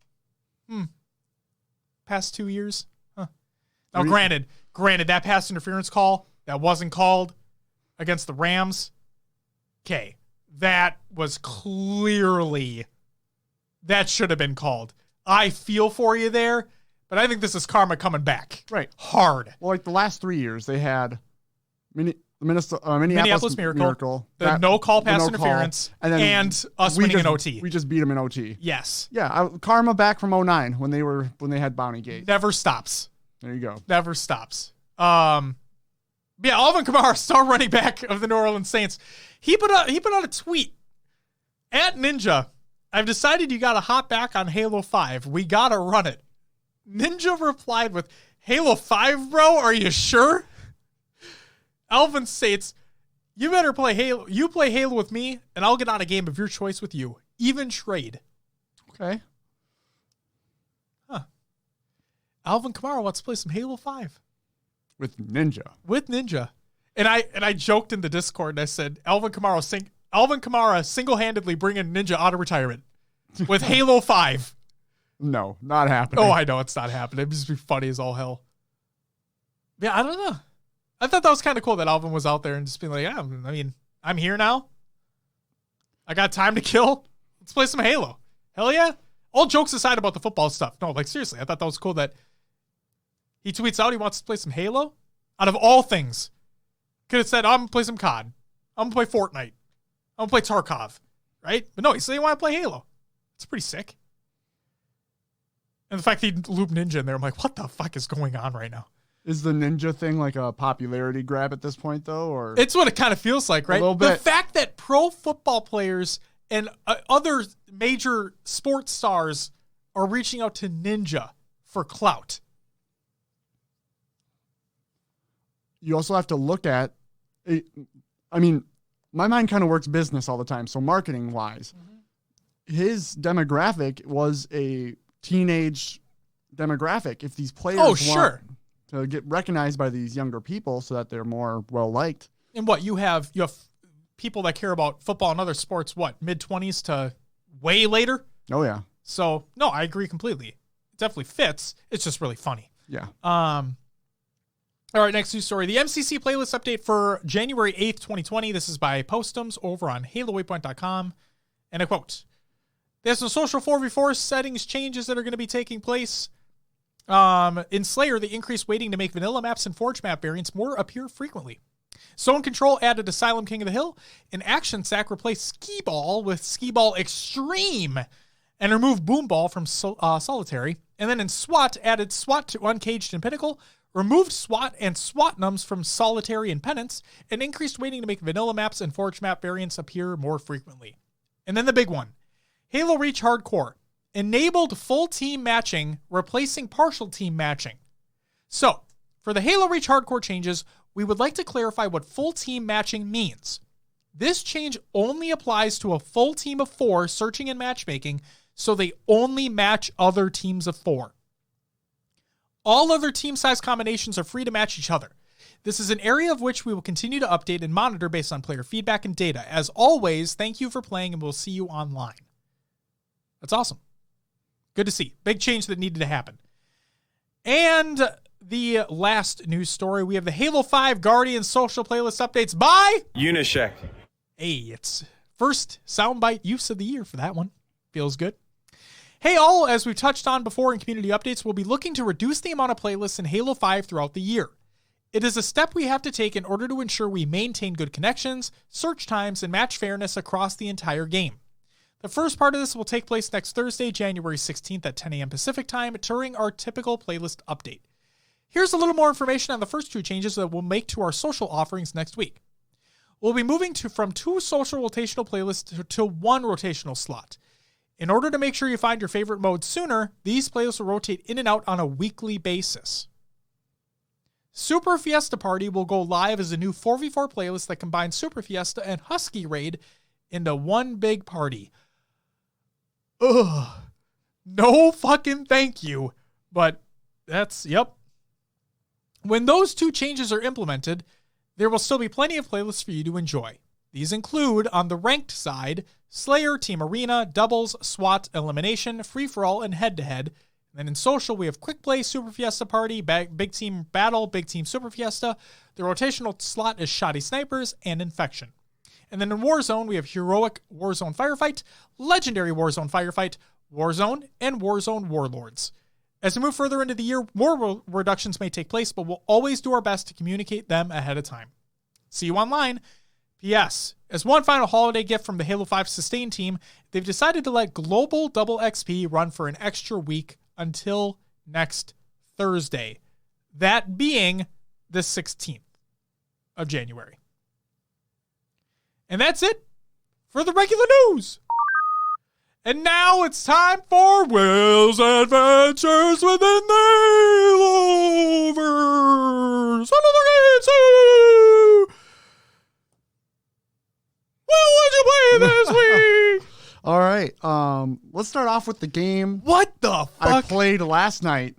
A: Past 2 years? Now, granted, that pass interference call that wasn't called against the Rams. Okay, that was clearly, that should have been called. I feel for you there, but I think this is karma coming back.
B: Right.
A: Hard.
B: Well, like the last 3 years, they had Minneapolis Miracle,
A: the no call pass interference, and us winning in OT.
B: We just beat them in OT.
A: Yes.
B: Yeah, karma back from 2009 when they had Bountygate.
A: Never stops.
B: There you go.
A: Never stops. Alvin Kamara, star running back of the New Orleans Saints, he put out a tweet at Ninja. I've decided you got to hop back on Halo 5. We got to run it. Ninja replied with, Halo 5, bro? Are you sure? Alvin states, you better play Halo. You play Halo with me, and I'll get on a game of your choice with you. Even trade.
B: Okay.
A: Huh. Alvin Kamara wants to play some Halo 5.
B: With Ninja. And I joked in the Discord, and I said, Alvin Kamara single-handedly bringing Ninja out of retirement with Halo 5. No, not happening.
A: Oh, I know it's not happening. It'd just be funny as all hell. Yeah, I don't know. I thought that was kind of cool that Alvin was out there and just being like, yeah, I mean, I'm here now. I got time to kill. Let's play some Halo. Hell yeah. All jokes aside about the football stuff. No, like seriously, I thought that was cool that he tweets out he wants to play some Halo. Out of all things, could have said, I'm going to play some COD. I'm going to play Fortnite. I'm going to play Tarkov. Right? But no, he said he wanted to play Halo. It's pretty sick. And the fact that he looped Ninja in there, I'm like, what the fuck is going on right now?
B: Is the Ninja thing like a popularity grab at this point, though? Or
A: it's what it kind of feels like, right?
B: A little bit.
A: The fact that pro football players and other major sports stars are reaching out to Ninja for clout.
B: You also have to look at it. I mean, my mind kind of works business all the time. So marketing wise, his demographic was a teenage demographic. If these players want to get recognized by these younger people so that they're more well liked.
A: And what you have people that care about football and other sports, what, mid-20s to way later?
B: Oh yeah.
A: So no, I agree completely. It definitely fits. It's just really funny.
B: Yeah.
A: All right, next news story. The MCC playlist update for January 8th, 2020. This is by Postums over on HaloWaypoint.com. And I quote, there's some social 4v4 settings changes that are going to be taking place. In Slayer, the increased waiting to make vanilla maps and Forge map variants more appear frequently. Zone Control added Asylum King of the Hill. And Action Sack replaced Skee Ball with Skee Ball Extreme and removed Boom Ball from Solitary. And then in SWAT, added SWAT to Uncaged and Pinnacle, removed SWAT and SWAT-nums from Solitary and Penance, and increased waiting to make vanilla maps and Forge map variants appear more frequently. And then the big one, Halo Reach Hardcore, enabled full team matching, replacing partial team matching. So, for the Halo Reach Hardcore changes, we would like to clarify what full team matching means. This change only applies to a full team of 4 searching and matchmaking, so they only match other teams of 4. All other team size combinations are free to match each other. This is an area of which we will continue to update and monitor based on player feedback and data. As always, thank you for playing and we'll see you online. That's awesome. Good to see. Big change that needed to happen. And the last news story, we have the Halo 5 Guardian social playlist updates by
C: Unishek.
A: Hey, it's first soundbite use of the year for that one. Feels good. Hey all, as we've touched on before in community updates, we'll be looking to reduce the amount of playlists in Halo 5 throughout the year. It is a step we have to take in order to ensure we maintain good connections, search times, and match fairness across the entire game. The first part of this will take place next Thursday, January 16th at 10 a.m. Pacific time during our typical playlist update. Here's a little more information on the first 2 changes that we'll make to our social offerings next week. We'll be moving from 2 social rotational playlists to 1 rotational slot. In order to make sure you find your favorite mode sooner, these playlists will rotate in and out on a weekly basis. Super Fiesta Party will go live as a new 4v4 playlist that combines Super Fiesta and Husky Raid into one big party. Ugh. No fucking thank you. But that's, yep. When those 2 changes are implemented, there will still be plenty of playlists for you to enjoy. These include, on the ranked side, Slayer, Team Arena, Doubles, SWAT, Elimination, Free-For-All, and Head-to-Head. And then in social, we have Quick Play, Super Fiesta Party, Big Team Battle, Big Team Super Fiesta. The rotational slot is Shoddy Snipers and Infection. And then in Warzone, we have Heroic Warzone Firefight, Legendary Warzone Firefight, Warzone, and Warzone Warlords. As we move further into the year, more reductions may take place, but we'll always do our best to communicate them ahead of time. See you online. P.S. As one final holiday gift from the Halo 5 Sustain team, they've decided to let Global Double XP run for an extra week until next Thursday. That being the 16th of January. And that's it for the regular news. And now it's time for Will's Adventures Within the Haloverse. Will, what'd you play this week?
B: All right. Let's start off with the game.
A: What the fuck?
B: I played last night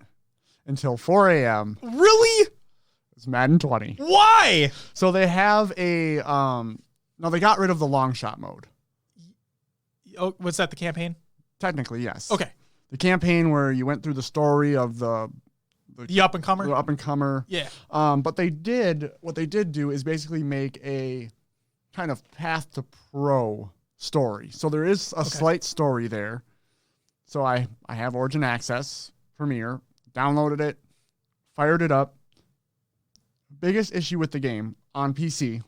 B: until 4 a.m.
A: Really?
B: It's Madden 20.
A: Why?
B: So they have a no, they got rid of the long shot mode.
A: Oh, was that the campaign?
B: Technically, yes.
A: Okay.
B: The campaign where you went through the story of the
A: the up and comer.
B: The up and comer.
A: Yeah.
B: But what they did do is basically make a kind of path to pro story. So there is a slight story there. So I have Origin Access, Premiere, downloaded it, fired it up. Biggest issue with the game on PC,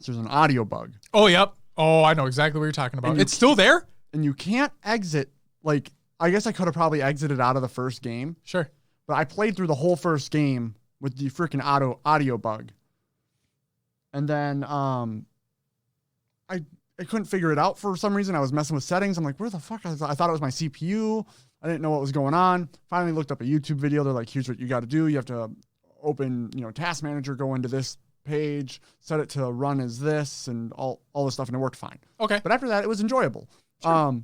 B: there's an audio bug.
A: Oh, yep. Oh, I know exactly what you're talking about. It's still there?
B: And you can't exit. Like, I guess I could have probably exited out of the first game.
A: Sure.
B: But I played through the whole first game with the freaking audio bug. And then I couldn't figure it out for some reason. I was messing with settings. I'm like, where the fuck? I thought it was my CPU. I didn't know what was going on. Finally looked up a YouTube video. They're like, here's what you got to do. You have to open, Task Manager, go into this page, set it to run as this, and all this stuff, and it worked fine.
A: Okay.
B: But after that, it was enjoyable.
A: Sure.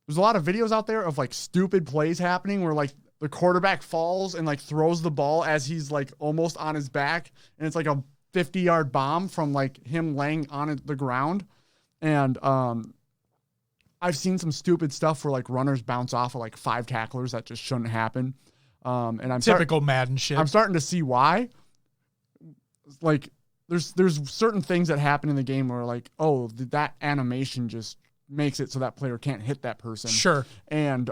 B: There's a lot of videos out there of like stupid plays happening where like the quarterback falls and like throws the ball as he's like almost on his back, and it's like a 50-yard bomb from like him laying on the ground. And I've seen some stupid stuff where like runners bounce off of like 5 tacklers that just shouldn't happen. And I'm
A: typical Madden shit.
B: I'm starting to see why. Like there's certain things that happen in the game where like, oh, that animation just makes it so that player can't hit that person.
A: Sure.
B: And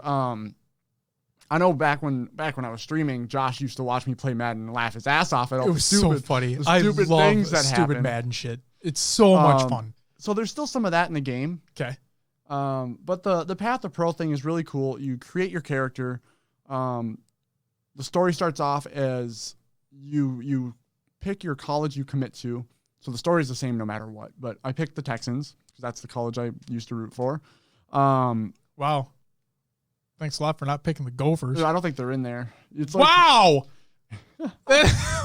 B: I know back when I was streaming, Josh used to watch me play Madden and laugh his ass off at all
A: it was
B: stupid,
A: so funny.
B: I love things that
A: stupid
B: happen.
A: Madden shit. It's so much fun.
B: So there's still some of that in the game.
A: Okay.
B: But the Path to Pro thing is really cool. You create your character. The story starts off as you pick your college you commit to. So the story is the same no matter what. But I picked the Texans because that's the college I used to root for.
A: Wow. Thanks a lot for not picking the Gophers.
B: I don't think they're in there. It's like,
A: wow.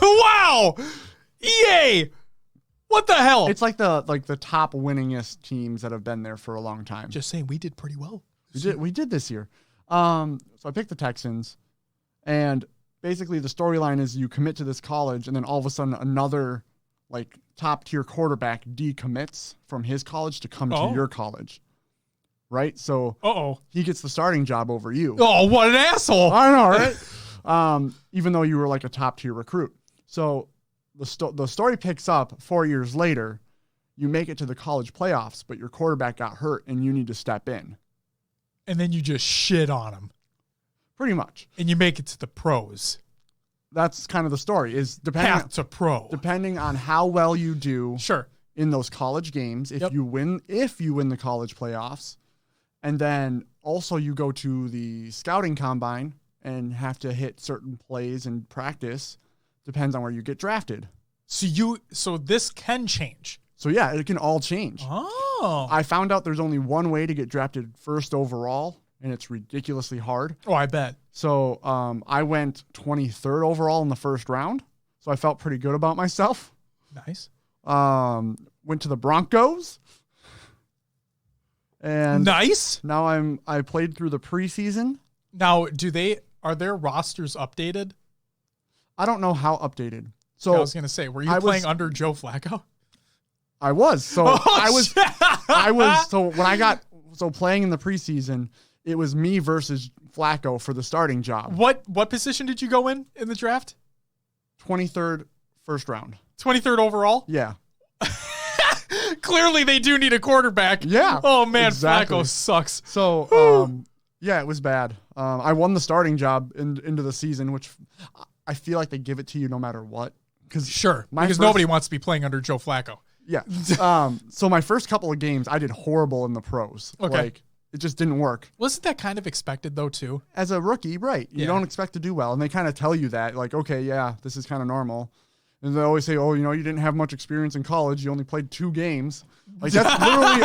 A: Wow. EA. What the hell?
B: It's like the top winningest teams that have been there for a long time.
A: Just saying, we did pretty well.
B: We did this year. So I picked the Texans, and basically the storyline is you commit to this college, and then all of a sudden another like top tier quarterback decommits from his college to come to your college. Right? So he gets the starting job over you.
A: Oh, what an asshole.
B: I know, right? Even though you were like a top tier recruit. So the story picks up 4 years later. You make it to the college playoffs, but your quarterback got hurt and you need to step in.
A: And then you just shit on him.
B: Pretty much.
A: And you make it to the pros.
B: That's kind of the story. Is
A: Path to pro.
B: Depending on how well you do in those college games, if you win the college playoffs, and then also you go to the scouting combine and have to hit certain plays and practice, depends on where you get drafted.
A: So this can change.
B: So yeah, it can all change.
A: Oh.
B: I found out there's only one way to get drafted first overall, and it's ridiculously hard.
A: Oh, I bet.
B: So I went 23rd overall in the first round, so I felt pretty good about myself.
A: Nice.
B: Went to the Broncos. And
A: nice.
B: Now I played through the preseason.
A: Now, are their rosters updated?
B: I don't know how updated. So
A: I was going to say, were you playing under Joe Flacco?
B: I was. So so playing in the preseason, it was me versus Flacco for the starting job.
A: What position did you go in the draft?
B: 23rd first round.
A: 23rd overall?
B: Yeah.
A: Clearly they do need a quarterback.
B: Yeah.
A: Oh man,
B: exactly.
A: Flacco sucks.
B: So yeah, it was bad. I won the starting job into the season, which I feel like they give it to you no matter what.
A: Because nobody wants to be playing under Joe Flacco.
B: Yeah. So my first couple of games, I did horrible in the pros.
A: Okay.
B: Like, it just didn't work.
A: Wasn't that kind of expected, though, too?
B: As a rookie, right. You don't expect to do well. And they kind of tell you that, like, okay, yeah, this is kind of normal. And they always say, oh, you didn't have much experience in college. You only played 2 games. Like, that's literally...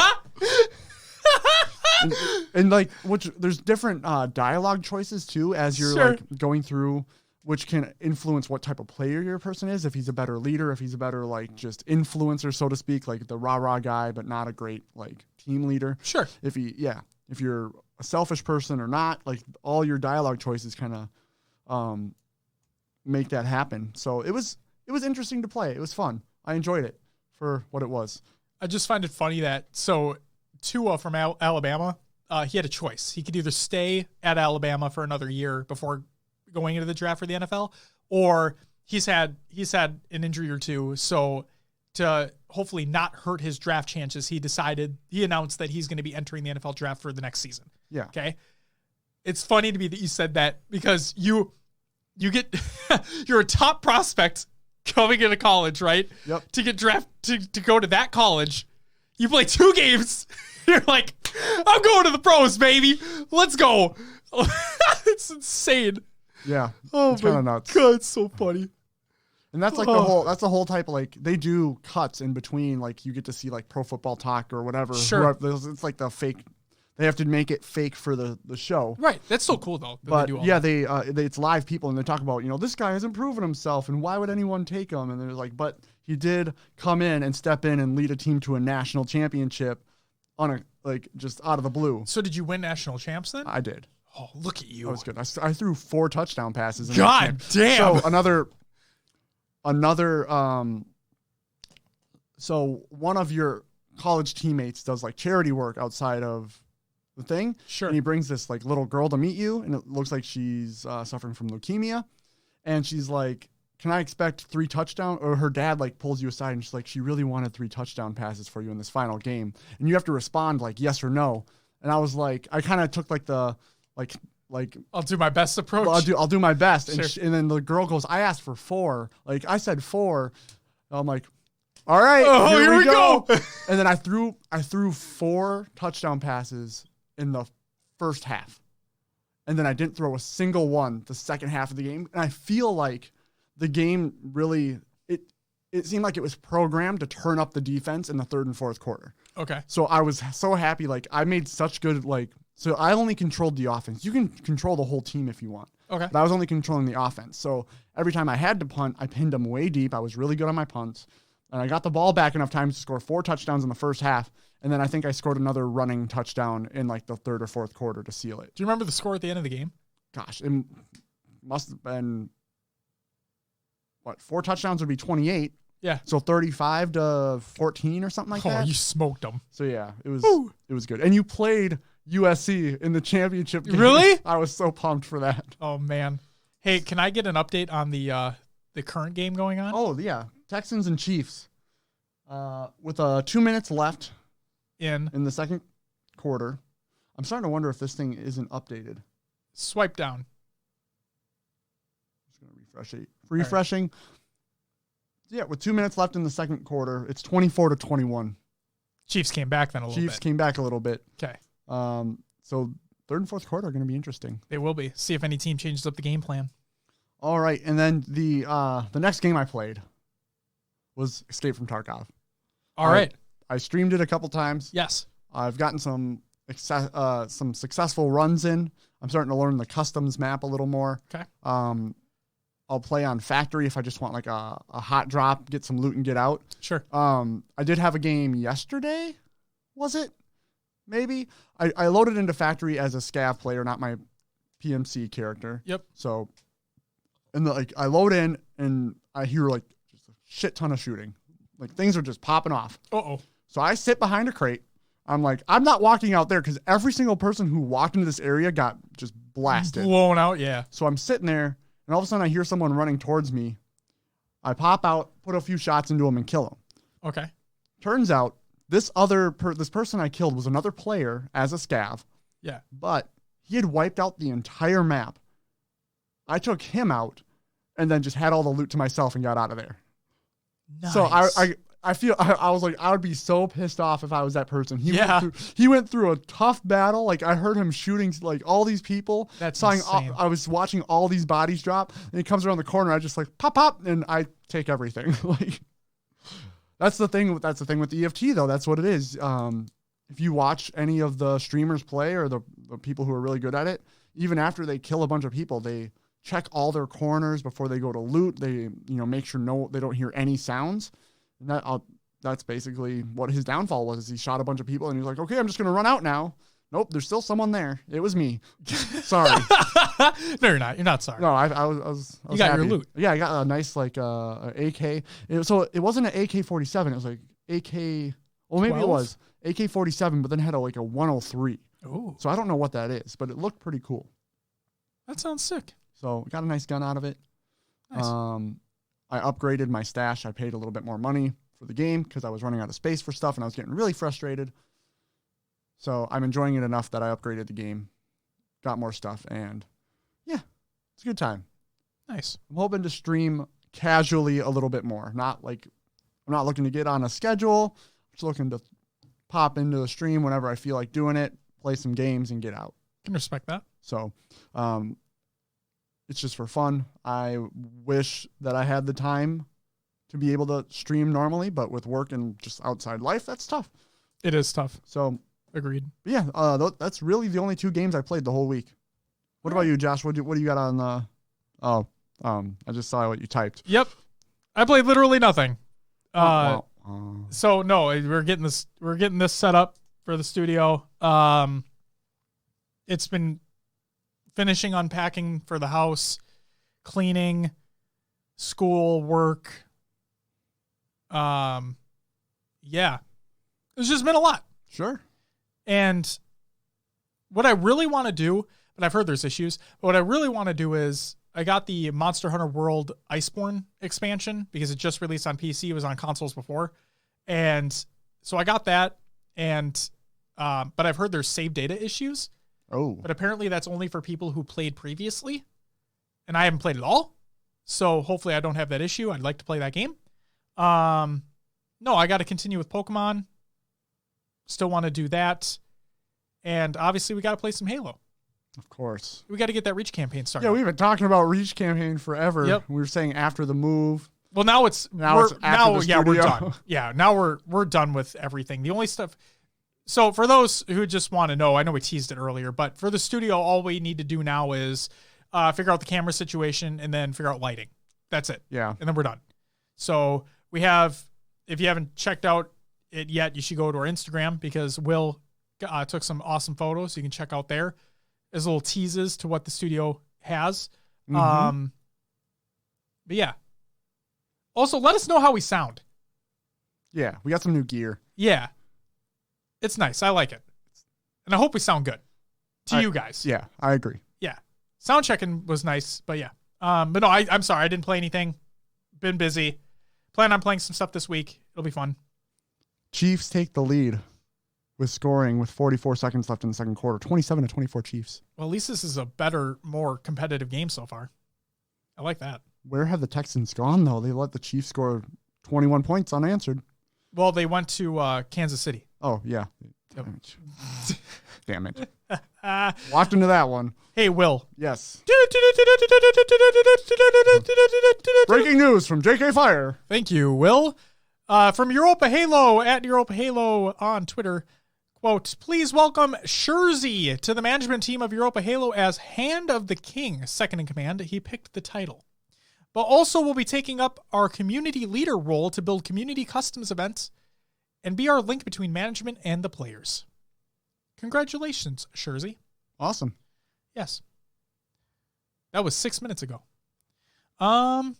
B: and like, there's different dialogue choices, too, as you're, like, going through... which can influence what type of player your person is. If he's a better leader, if he's a better, like, just influencer, so to speak, like the rah-rah guy, but not a great, like, team leader.
A: Sure.
B: If you're a selfish person or not, like, all your dialogue choices kind of make that happen. So it was interesting to play. It was fun. I enjoyed it for what it was.
A: I just find it funny that, Tua from Alabama, he had a choice. He could either stay at Alabama for another year before going into the draft for the NFL, or he's had an injury or two. So to hopefully not hurt his draft chances, he announced that he's going to be entering the NFL draft for the next season.
B: Yeah.
A: Okay. It's funny to me that you said that because you get, you're a top prospect coming into college, right?
B: Yep.
A: To get drafted, to go to that college. You play 2 games. You're like, I'm going to the pros, baby. Let's go. It's insane.
B: Yeah.
A: Oh,
B: it's kind of nuts.
A: God, it's so funny.
B: And that's like that's the whole type of like, they do cuts in between. Like you get to see like Pro Football Talk or whatever.
A: Sure.
B: It's like the fake. They have to make it fake for the show.
A: Right. That's so cool though.
B: But it's live people and they talk about, this guy hasn't proven himself and why would anyone take him? And they're like, but he did come in and step in and lead a team to a national championship just out of the blue.
A: So did you win national champs then?
B: I did.
A: Oh, look at you.
B: That was good. I threw 4 touchdown passes.
A: God damn.
B: So one of your college teammates does like charity work outside of the thing.
A: Sure.
B: And he brings this like little girl to meet you, and it looks like she's suffering from leukemia. And she's like, can I expect 3 touchdowns? Or her dad like pulls you aside and she's like, she really wanted 3 touchdown passes for you in this final game. And you have to respond like yes or no. And I was like, I kind of took like the, like
A: I'll do my best approach.
B: I'll do my best.
A: Sure.
B: And then the girl goes, I asked for 4. Like I said 4. I'm like, all right, here we go. And then I threw 4 touchdown passes in the first half. And then I didn't throw a single one the second half of the game. And I feel like the game really, it seemed like it was programmed to turn up the defense in the third and fourth quarter.
A: Okay.
B: So I was so happy. Like I made such good, so I only controlled the offense. You can control the whole team if you want.
A: Okay.
B: But I was only controlling the offense. So every time I had to punt, I pinned them way deep. I was really good on my punts. And I got the ball back enough times to score 4 touchdowns in the first half. And then I think I scored another running touchdown in like the third or fourth quarter to seal it.
A: Do you remember the score at the end of the game?
B: Gosh, it must have been, 4 touchdowns would be 28.
A: Yeah.
B: So 35-14 or something like that.
A: Oh, you smoked them.
B: So yeah, it was good. And you played USC in the championship game.
A: Really?
B: I was so pumped for that.
A: Oh man. Hey, can I get an update on the current game going on?
B: Oh yeah, Texans and Chiefs. With 2 minutes left
A: in
B: the second quarter. I'm starting to wonder if this thing isn't updated.
A: Swipe down.
B: I'm just gonna refresh it. Refreshing. Right. Yeah, with 2 minutes left in the second quarter, it's 24-21.
A: Chiefs came back then a little bit.
B: Chiefs came back a little bit.
A: Okay.
B: So third and fourth quarter are going to be interesting.
A: They will be. See if any team changes up the game plan.
B: All right, and then the next game I played was Escape from Tarkov.
A: All right.
B: I streamed it a couple times.
A: Yes.
B: I've gotten some successful runs in. I'm starting to learn the customs map a little more.
A: Okay.
B: I'll play on factory if I just want like a hot drop, get some loot and get out.
A: Sure.
B: I did have a game yesterday. Was it? Maybe. I loaded into factory as a scav player, not my PMC character.
A: Yep.
B: So, and I load in and I hear like just a shit ton of shooting. Like things are just popping off.
A: Uh-oh. So
B: I sit behind a crate. I'm like, I'm not walking out there because every single person who walked into this area got just blasted.
A: Blown out, yeah.
B: So I'm sitting there, and all of a sudden I hear someone running towards me. I pop out, put a few shots into him, and kill him.
A: Okay.
B: Turns out this person I killed was another player as a scav.
A: Yeah. But
B: he had wiped out the entire map. I took him out, and then just had all the loot to myself and got out of there.
A: Nice.
B: So I feel I was like, I would be so pissed off if I was that person. He went through a tough battle. Like I heard him shooting like all these people.
A: That's insane.
B: I was watching all these bodies drop, and he comes around the corner. I just like pop, and I take everything. Like that's the thing with the EFT though. That's what it is. If you watch any of the streamers play or the people who are really good at it, even after they kill a bunch of people, they check all their corners before they go to loot. They make sure they don't hear any sounds. And that's basically what his downfall was. He shot a bunch of people and he was like, okay, I'm just going to run out now. Nope, there's still someone there. It was me. Sorry.
A: No, you're not. You're not sorry.
B: No, I was
A: You got
B: happy.
A: your loot.
B: Yeah, I got a nice like AK. So it wasn't an AK-47. It was like AK. Well, maybe
A: 12?
B: it was AK-47, but then had a 103.
A: Oh.
B: So I don't know what that is, but it looked pretty cool.
A: That sounds sick.
B: So got a nice gun out of it.
A: Nice.
B: I upgraded my stash. I paid a little bit more money for the game because I was running out of space for stuff and I was getting really frustrated. So I'm enjoying it enough that I upgraded the game, got more stuff, and yeah, it's a good time.
A: Nice.
B: I'm hoping to stream casually a little bit more. I'm not looking to get on a schedule. I'm just looking to pop into the stream whenever I feel like doing it, play some games, and get out.
A: Can respect that.
B: So it's just for fun. I wish that I had the time to be able to stream normally, but with work and just outside life, that's tough.
A: It is tough.
B: So
A: agreed.
B: Yeah, that's really the only 2 games I played the whole week. What about you, Josh? What do you got on the? I just saw what you typed.
A: Yep, I played literally nothing.
B: So
A: no, we're getting this set up for the studio. It's been finishing unpacking for the house, cleaning, school, work. Yeah, it's just been a lot.
B: Sure.
A: And what I really want to do, but I've heard there's issues, but what I really want to do is I got the Monster Hunter World Iceborne expansion because it just released on PC. It was on consoles before. And so I got that. And, but I've heard there's save data issues.
B: Oh.
A: But apparently that's only for people who played previously. And I haven't played it all. So hopefully I don't have that issue. I'd like to play that game. No, I got to continue with Pokemon. Still want to do that. And obviously we got to play some Halo.
B: Of course.
A: We got to get that Reach campaign started.
B: Yeah, we've been talking about Reach campaign forever.
A: Yep.
B: We were saying after the move.
A: Well, now we're done. Yeah, now we're done with everything. The only stuff. So for those who just want to know, I know we teased it earlier, but for the studio, all we need to do now is figure out the camera situation and then figure out lighting. That's it.
B: Yeah.
A: And then we're done. So we have, if you haven't checked out it yet, you should go to our Instagram because Will took some awesome photos. You can check out there as little teases to what the studio has.
B: Mm-hmm.
A: But yeah. Also, let us know how we sound.
B: Yeah, we got some new gear.
A: Yeah. It's nice. I like it. And I hope we sound good to you guys.
B: Yeah, I agree.
A: Yeah. Sound checking was nice, but yeah. But no, I'm sorry. I didn't play anything. Been busy. Plan on playing some stuff this week. It'll be fun.
B: Chiefs take the lead with scoring with 44 seconds left in the second quarter. 27-24 Chiefs.
A: Well, at least this is a better, more competitive game so far. I like that.
B: Where have the Texans gone, though? They let the Chiefs score 21 points unanswered.
A: Well, they went to Kansas City.
B: Oh, yeah.
A: Yep.
B: Damn it. Walked into that one.
A: Hey, Will.
B: Yes. Breaking news from JK Fire.
A: Thank you, Will. From Europa Halo, at Europa Halo on Twitter. Quote, please welcome Shurzy to the management team of Europa Halo as Hand of the King, second in command. He picked the title. But also will be taking up our community leader role to build community customs events and be our link between management and the players. Congratulations, Shurzy.
B: Awesome.
A: Yes. That was 6 minutes ago. Well,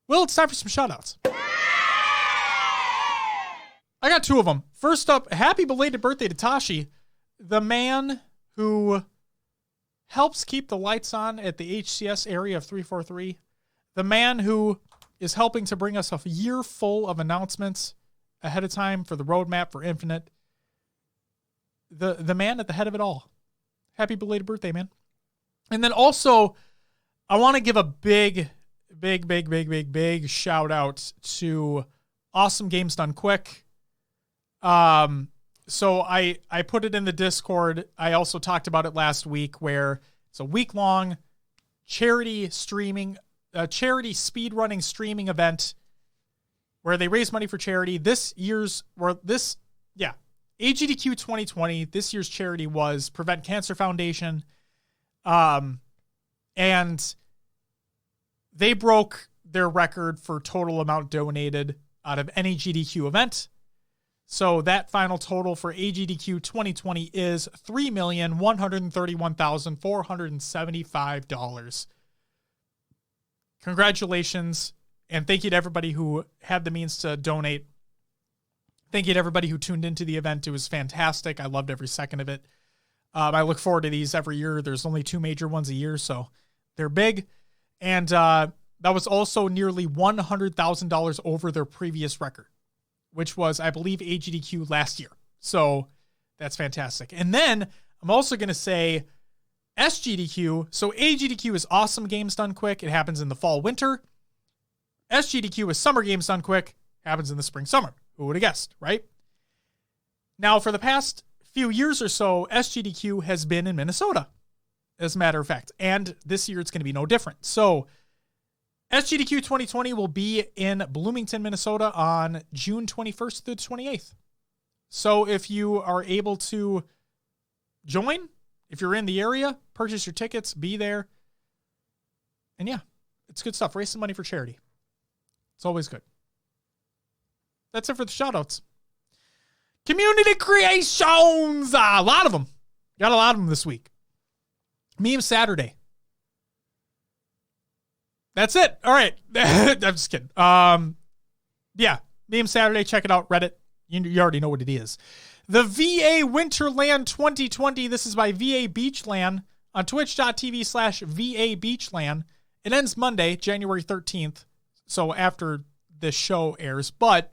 A: it's time for some shoutouts. I got 2 of them. First up, happy belated birthday to Tashi, the man who helps keep the lights on at the HCS area of 343. The man who is helping to bring us a year full of announcements ahead of time for the roadmap for Infinite. The man at the head of it all. Happy belated birthday, man. And then also, I want to give a big shout out to Awesome Games Done Quick. So I put it in the Discord. I also talked about it last week where it's a week-long charity speedrunning streaming event where they raise money for charity. AGDQ 2020, this year's charity was Prevent Cancer Foundation. And they broke their record for total amount donated out of any GDQ event. So that final total for AGDQ 2020 is $3,131,475. Congratulations, and thank you to everybody who had the means to donate. Thank you to everybody who tuned into the event. It was fantastic. I loved every second of it. I look forward to these every year. There's only 2 major ones a year, so they're big. And that was also nearly $100,000 over their previous record, which was, I believe, AGDQ last year. So that's fantastic. And then I'm also going to say SGDQ. So AGDQ is awesome games done quick. It happens in the fall, winter. SGDQ is summer games done quick. Happens in the spring, summer. Who would have guessed, right? Now, for the past few years or so, SGDQ has been in Minnesota, as a matter of fact. And this year it's going to be no different. So SGDQ 2020 will be in Bloomington, Minnesota on June 21st through the 28th. So if you are able to join, if you're in the area, purchase your tickets, be there. And yeah, it's good stuff. Raise some money for charity. It's always good. That's it for the shoutouts. Community creations. A lot of them. Got a lot of them this week. Meme Saturday. That's it. All right. I'm just kidding. Yeah. Meme Saturday. Check it out. Reddit. You already know what it is. The VA Winterland 2020. This is by VA Beachland on twitch.tv/VA Beachland. It ends Monday, January 13th. So after this show airs, but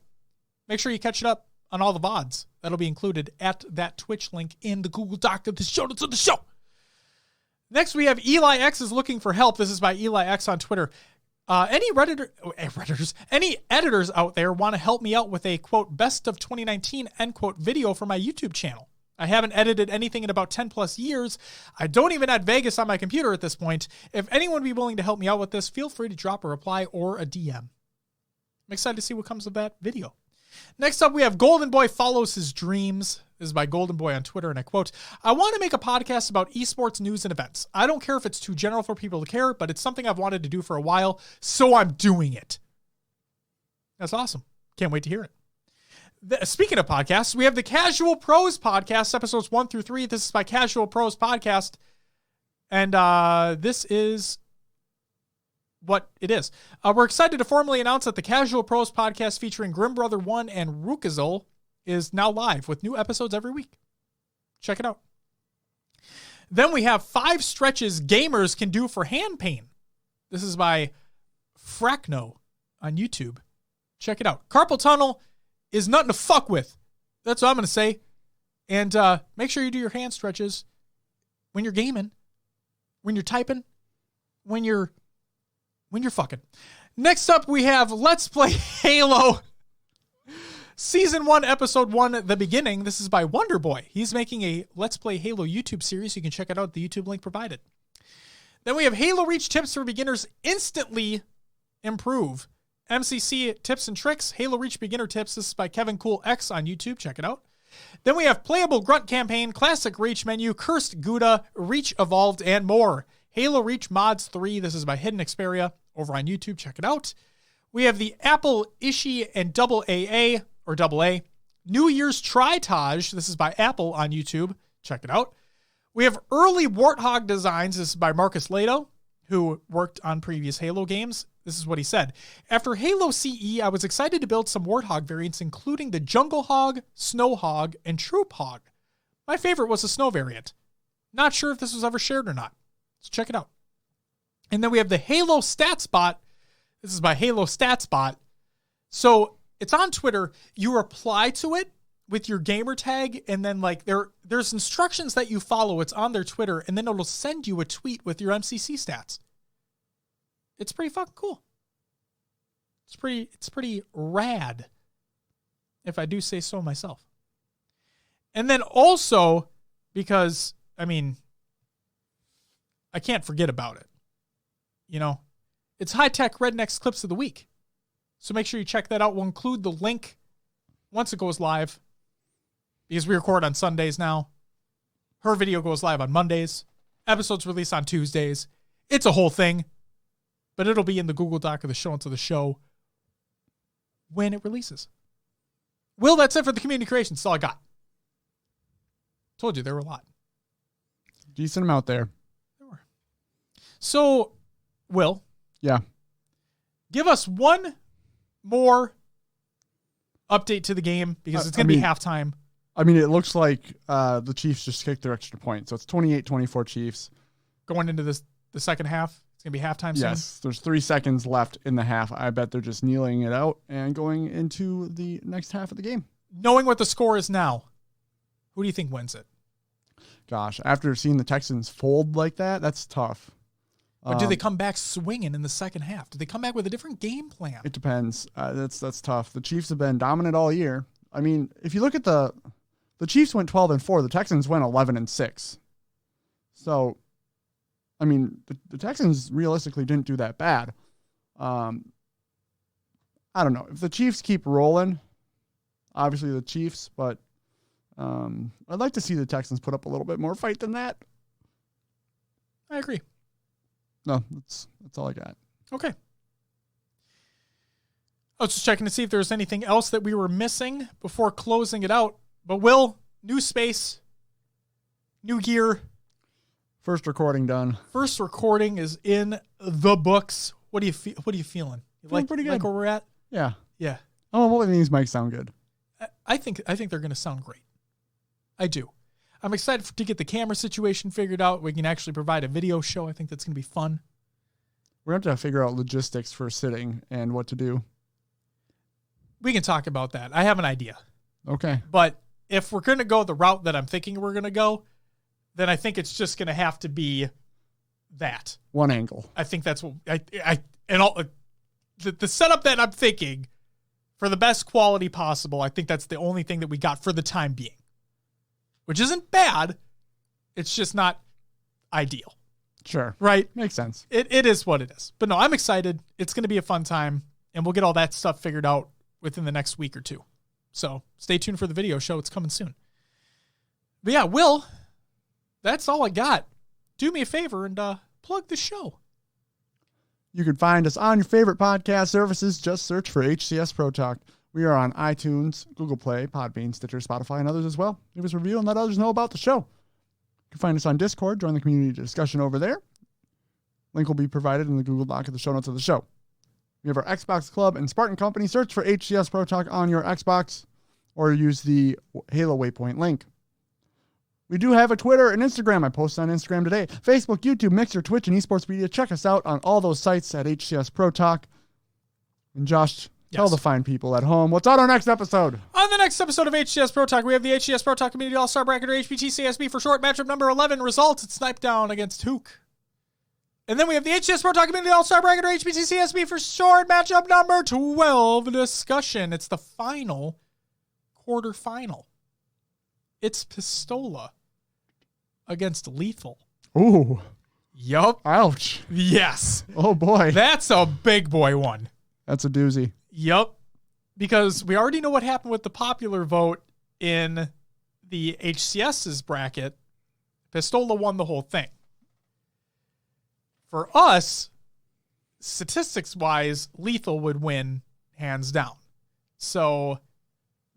A: make sure you catch it up on all the VODs. That'll be included at that Twitch link in the Google Doc of the show notes of the show. Next, we have Eli X is looking for help. This is by Eli X on Twitter. Any editors out there want to help me out with a, quote, best of 2019, end quote, video for my YouTube channel? I haven't edited anything in about 10 plus years. I don't even add Vegas on my computer at this point. If anyone would be willing to help me out with this, feel free to drop a reply or a DM. I'm excited to see what comes of that video. Next up, we have Golden Boy Follows His Dreams. This is by Golden Boy on Twitter, and I quote, I want to make a podcast about esports news and events. I don't care if it's too general for people to care, but it's something I've wanted to do for a while, so I'm doing it. That's awesome. Can't wait to hear it. Speaking of podcasts, we have the Casual Pros podcast, episodes 1 through 3. This is by Casual Pros podcast, and this is what it is. We're excited to formally announce that the Casual Pros podcast featuring Grim Brother 1 and Rukazol is now live with new episodes every week. Check it out. Then we have 5 stretches gamers can do for hand pain. This is by Fracno on YouTube. Check it out. Carpal tunnel is nothing to fuck with. That's what I'm going to say. And make sure you do your hand stretches when you're gaming, when you're typing, when you're fucking. Next up, we have Let's Play Halo Season 1, Episode 1, The Beginning. This is by Wonder Boy. He's making a Let's Play Halo YouTube series. You can check it out at the YouTube link provided. Then we have Halo Reach Tips for Beginners Instantly Improve. MCC Tips and Tricks, Halo Reach Beginner Tips. This is by Kevin Cool X on YouTube. Check it out. Then we have Playable Grunt Campaign, Classic Reach Menu, Cursed Gouda, Reach Evolved, and more. Halo Reach Mods 3. This is by Hidden Xperia over on YouTube. Check it out. We have the Apple Ishii and Double AA, or Double A. New Year's Tritage. This is by Apple on YouTube. Check it out. We have Early Warthog Designs. This is by Marcus Lato, who worked on previous Halo games. This is what he said. After Halo CE, I was excited to build some Warthog variants, including the Jungle Hog, Snow Hog, and Troop Hog. My favorite was the Snow variant. Not sure if this was ever shared or not. So check it out. And then we have the Halo StatsBot. This is by Halo StatsBot. So it's on Twitter. You reply to it with your gamer tag, and then like there's instructions that you follow. It's on their Twitter, and then it'll send you a tweet with your MCC stats. It's pretty fucking cool. It's pretty rad, if I do say so myself. And then also, because, I mean, I can't forget about it. You know, it's High Tech Rednecks Clips of the Week. So make sure you check that out. We'll include the link once it goes live, because we record on Sundays now. Her video goes live on Mondays. Episodes release on Tuesdays. It's a whole thing. But it'll be in the Google Doc of the show into the show when it releases. Will, that's it for the community creations. That's all I got. Told you there were a lot.
B: Decent amount there.
A: There were. So, Will.
B: Yeah.
A: Give us one more update to the game, because it's going to be halftime.
B: I mean, it looks like the Chiefs just kicked their extra point. So it's 28-24 Chiefs.
A: Going into the second half, it's going to be halftime soon?
B: Yes, there's 3 seconds left in the half. I bet they're just kneeling it out and going into the next half of the game.
A: Knowing what the score is now, who do you think wins it?
B: Gosh, after seeing the Texans fold like that, that's tough.
A: But do they come back swinging in the second half? Do they come back with a different game plan?
B: It depends. That's tough. The Chiefs have been dominant all year. I mean, if you look at the Chiefs went 12-4, the Texans went 11-6. So, I mean, the Texans realistically didn't do that bad. I don't know. If the Chiefs keep rolling, obviously the Chiefs, but I'd like to see the Texans put up a little bit more fight than that.
A: I agree.
B: No, that's all I got.
A: Okay. I was just checking to see if there was anything else that we were missing before closing it out. But Will, new space, new gear.
B: First recording done.
A: First recording is in the books. What do you feel? What are you feeling?
B: Feeling pretty good.
A: Like where we're at?
B: Yeah.
A: Yeah.
B: Oh, well, these mics sound good.
A: I think they're going to sound great. I do. I'm excited to get the camera situation figured out. We can actually provide a video show. I think that's going to be fun.
B: We're going to have to figure out logistics for sitting and what to do.
A: We can talk about that. I have an idea.
B: Okay.
A: But if we're going to go the route that I'm thinking we're going to go, then I think it's just going to have to be that.
B: One angle.
A: I think that's what the setup that I'm thinking for the best quality possible. I think that's the only thing that we got for the time being, which isn't bad. It's just not ideal.
B: Sure.
A: Right?
B: Makes sense.
A: It is what it is. But no, I'm excited. It's going to be a fun time, and we'll get all that stuff figured out within the next week or two. So stay tuned for the video show. It's coming soon. But yeah, Will, that's all I got. Do me a favor and plug the show.
B: You can find us on your favorite podcast services. Just search for HCS Pro Talk. We are on iTunes, Google Play, Podbean, Stitcher, Spotify, and others as well. Give us a review and let others know about the show. You can find us on Discord. Join the community discussion over there. Link will be provided in the Google Doc at the show notes of the show. We have our Xbox Club and Spartan Company. Search for HCS Pro Talk on your Xbox or use the Halo Waypoint link. We do have a Twitter and Instagram. I posted on Instagram today. Facebook, YouTube, Mixer, Twitch, and Esports Media. Check us out on all those sites at HCS Pro Talk. And Josh, tell the fine people at home what's on our next episode.
A: On the next episode of HCS Pro Talk, we have the HCS Pro Talk Community All-Star Bracket, or HPTCASB for short, matchup number 11. Results, it's Snipe Down against Hook. And then we have the HCS Pro Talk Community All-Star Bracket, or HPTCASB for short, matchup number 12. Discussion. It's the final quarterfinal. It's Pistola against Lethal.
B: Ooh.
A: Yup.
B: Ouch.
A: Yes.
B: Oh, boy.
A: That's a big boy one.
B: That's a doozy.
A: Yup. Because we already know what happened with the popular vote in the HCS's bracket. Pistola won the whole thing. For us, statistics-wise, Lethal would win hands down. So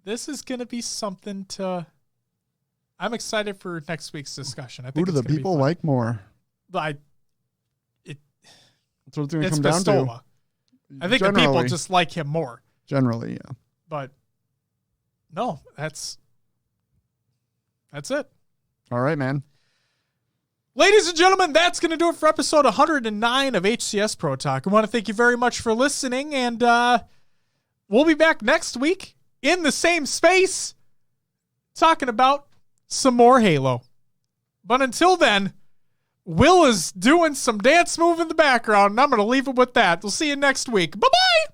A: this is going to be something to... I'm excited for next week's discussion. I think
B: who do the people like more?
A: That's
B: what it's going to come down
A: Pistola.
B: to.
A: I think the people just like him more.
B: Generally, yeah.
A: But no, that's it.
B: All right, man.
A: Ladies and gentlemen, that's going to do it for episode 109 of HCS Pro Talk. I want to thank you very much for listening, and we'll be back next week in the same space talking about some more Halo. But until then, Will is doing some dance move in the background, and I'm going to leave it with that. We'll see you next week. Bye-bye!